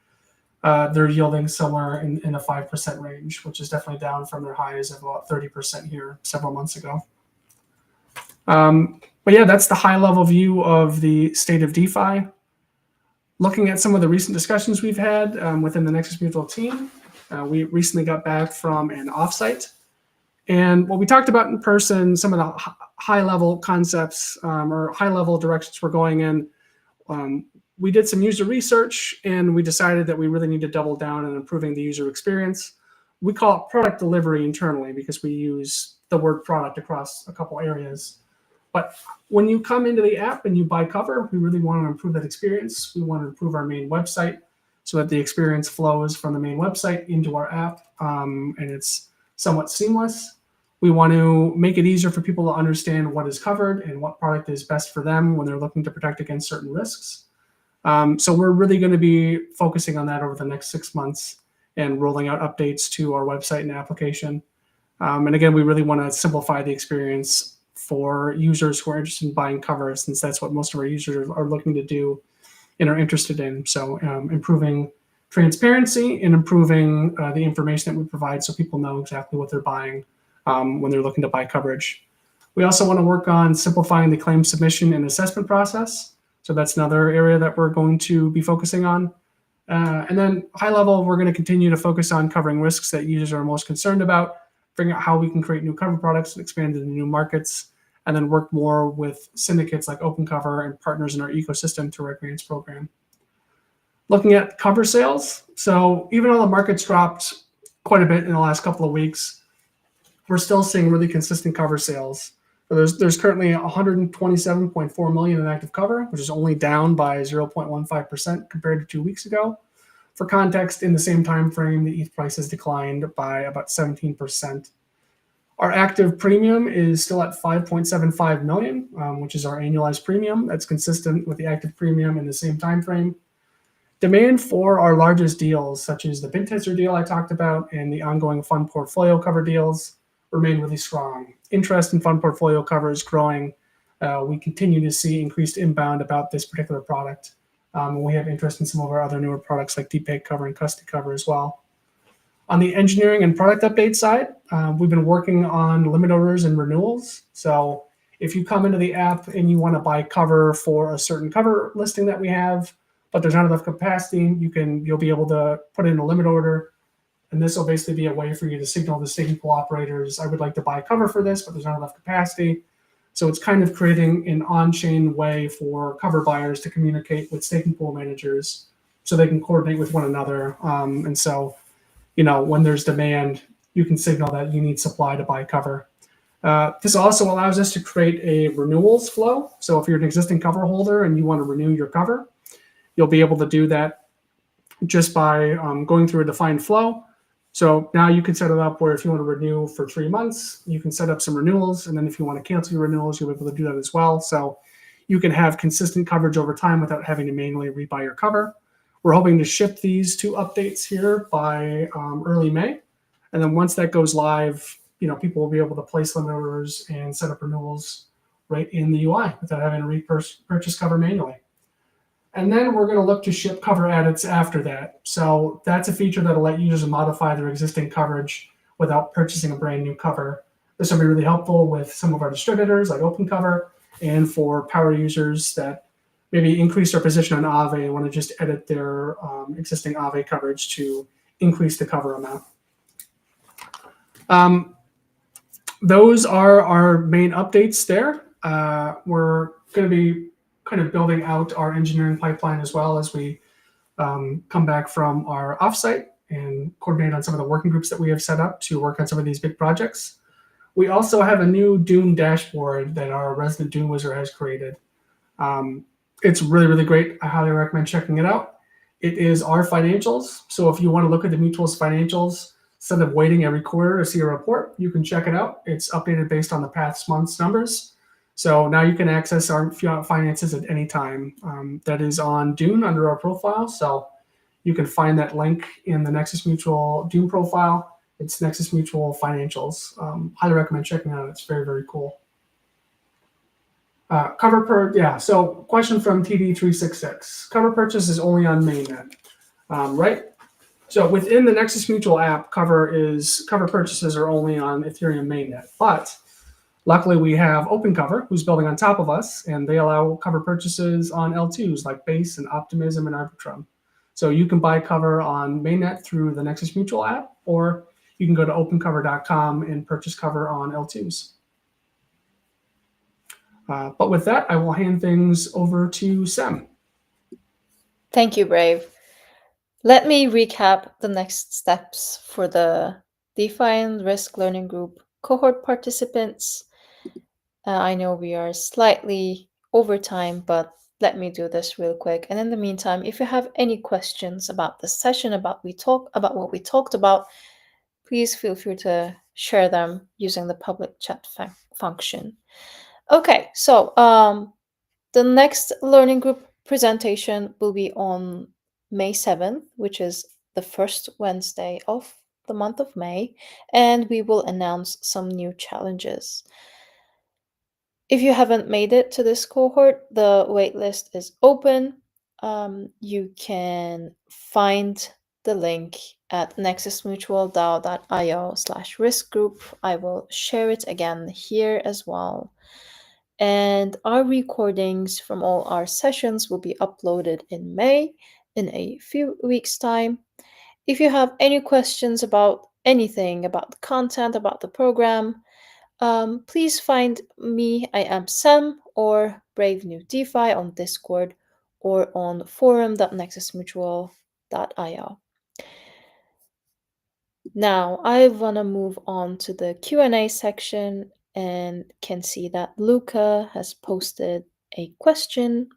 they're yielding somewhere in a 5% range, which is definitely down from their highs of about 30% here several months ago. But yeah, that's the high level view of the state of DeFi. Looking at some of the recent discussions we've had within the Nexus Mutual team, we recently got back from an offsite. And what we talked about in person, some of the high-level concepts or high-level directions we're going in, we did some user research, and we decided that we really need to double down on improving the user experience. We call it product delivery internally because we use the word product across a couple areas. But when you come into the app and you buy cover, we really want to improve that experience. We want to improve our main website so that the experience flows from the main website into our app, and it's somewhat seamless. We want to make it easier for people to understand what is covered and what product is best for them when they're looking to protect against certain risks. So we're really going to be focusing on that over the next 6 months and rolling out updates to our website and application. And again, we really want to simplify the experience for users who are interested in buying cover, since that's what most of our users are looking to do and are interested in. So improving transparency and improving the information that we provide so people know exactly what they're buying when they're looking to buy coverage. We also want to work on simplifying the claim submission and assessment process. So that's another area that we're going to be focusing on. And then high level, we're going to continue to focus on covering risks that users are most concerned about, figuring out how we can create new cover products and expand into new markets, and then work more with syndicates like OpenCover and partners in our ecosystem through our grants program. Looking at cover sales, so even though the market's dropped quite a bit in the last couple of weeks, we're still seeing really consistent cover sales. So there's currently 127.4 million in active cover, which is only down by 0.15% compared to 2 weeks ago. For context, in the same time frame, the ETH price has declined by about 17%. Our active premium is still at 5.75 million, which is our annualized premium. That's consistent with the active premium in the same time frame. Demand for our largest deals, such as the BitTester deal I talked about and the ongoing fund portfolio cover deals, remain really strong. Interest in fund portfolio cover is growing. We continue to see increased inbound about this particular product. We have interest in some of our other newer products like DPEG cover and custody cover as well. On the engineering and product update side, we've been working on limit orders and renewals. So if you come into the app and you want to buy cover for a certain cover listing that we have, but there's not enough capacity, you'll be able to put in a limit order. And this will basically be a way for you to signal the staking pool operators, I would like to buy cover for this, but there's not enough capacity. So it's kind of creating an on-chain way for cover buyers to communicate with staking pool managers so they can coordinate with one another. And so, when there's demand, you can signal that you need supply to buy cover. This also allows us to create a renewals flow. So if you're an existing cover holder and you want to renew your cover, you'll be able to do that just by going through a defined flow. So now you can set it up where if you want to renew for 3 months, you can set up some renewals. And then if you want to cancel your renewals, you'll be able to do that as well. So you can have consistent coverage over time without having to manually rebuy your cover. We're hoping to ship these 2 updates here by early May. And then once that goes live, people will be able to place limit orders and set up renewals right in the UI without having to repurchase cover manually. And then we're going to look to ship cover edits after that. So that's a feature that'll let users modify their existing coverage without purchasing a brand new cover. This will be really helpful with some of our distributors like OpenCover and for power users that maybe increase their position on Aave and want to just edit their existing Aave coverage to increase the cover amount. Those are our main updates there. We're going to be kind of building out our engineering pipeline as well as we come back from our offsite and coordinate on some of the working groups that we have set up to work on some of these big projects. We also have a new Dune dashboard that our resident Dune wizard has created. It's really, really great. I highly recommend checking it out. It is our financials. So if you want to look at the mutual's financials, instead of waiting every quarter to see a report, you can check it out. It's updated based on the past month's numbers. So now you can access our finances at any time. That is on Dune under our profile. So you can find that link in the Nexus Mutual Dune profile. It's Nexus Mutual Financials. Highly recommend checking it out. It's very, very cool. So question from TD366. Cover purchase is only on mainnet, right? So within the Nexus Mutual app, cover purchases are only on Ethereum mainnet. But luckily, we have OpenCover, who's building on top of us, and they allow cover purchases on L2s like Base and Optimism and Arbitrum. So you can buy cover on mainnet through the Nexus Mutual app, or you can go to opencover.com and purchase cover on L2s. But with that, I will hand things over to Sam. Thank you, Brave. Let me recap the next steps for the DeFi and Risk Learning Group cohort participants. I know we are slightly over time, but let me do this real quick. And in the meantime, if you have any questions about the session, about what we talked about, please feel free to share them using the public chat function. Okay, so the next learning group presentation will be on May 7th, which is the first Wednesday of the month of May, and we will announce some new challenges. If you haven't made it to this cohort, the waitlist is open. You can find the link at nexusmutualdao.io/risk group. I will share it again here as well. And our recordings from all our sessions will be uploaded in May, in a few weeks' time. If you have any questions about anything, about the content, about the program, please find me, I am Sam, or Brave New DeFi on Discord or on forum.nexusmutual.io. Now, I want to move on to the Q&A section and can see that Luca has posted a question.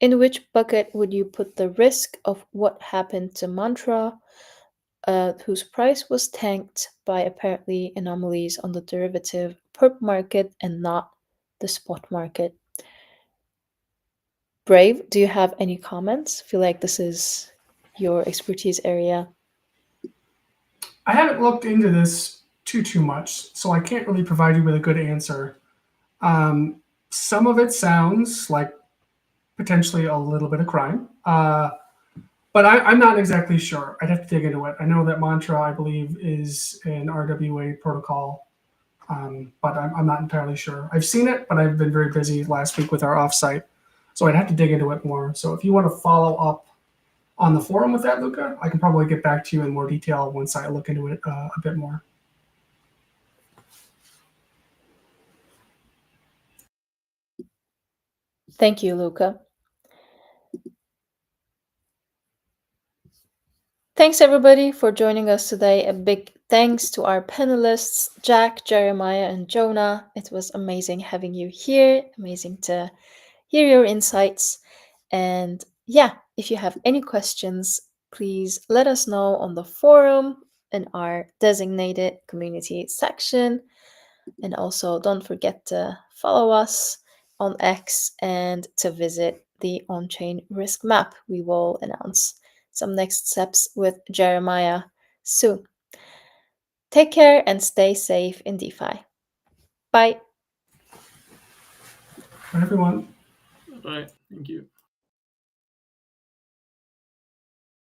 In which bucket would you put the risk of what happened to Mantra, whose price was tanked by apparently anomalies on the derivative perp market and not the spot market? Brave, do you have any comments? I feel like this is your expertise area. I haven't looked into this too much, so I can't really provide you with a good answer. Some of it sounds like potentially a little bit of crime, but I'm not exactly sure. I'd have to dig into it. I know that Mantra, I believe, is an RWA protocol, but I'm not entirely sure. I've seen it, but I've been very busy last week with our offsite, so I'd have to dig into it more. So if you want to follow up on the forum with that, Luca, I can probably get back to you in more detail once I look into it a bit more. Thank you, Luca. Thanks, everybody, for joining us today. A big thanks to our panelists, Jack, Jeremiah, and Jonah. It was amazing having you here. Amazing to hear your insights. And yeah, if you have any questions, please let us know on the forum in our designated community section. And also don't forget to follow us on X and to visit the on-chain risk map. We will announce some next steps with Jeremiah soon. Take care and stay safe in DeFi. Bye. Bye, everyone. Bye. Thank you.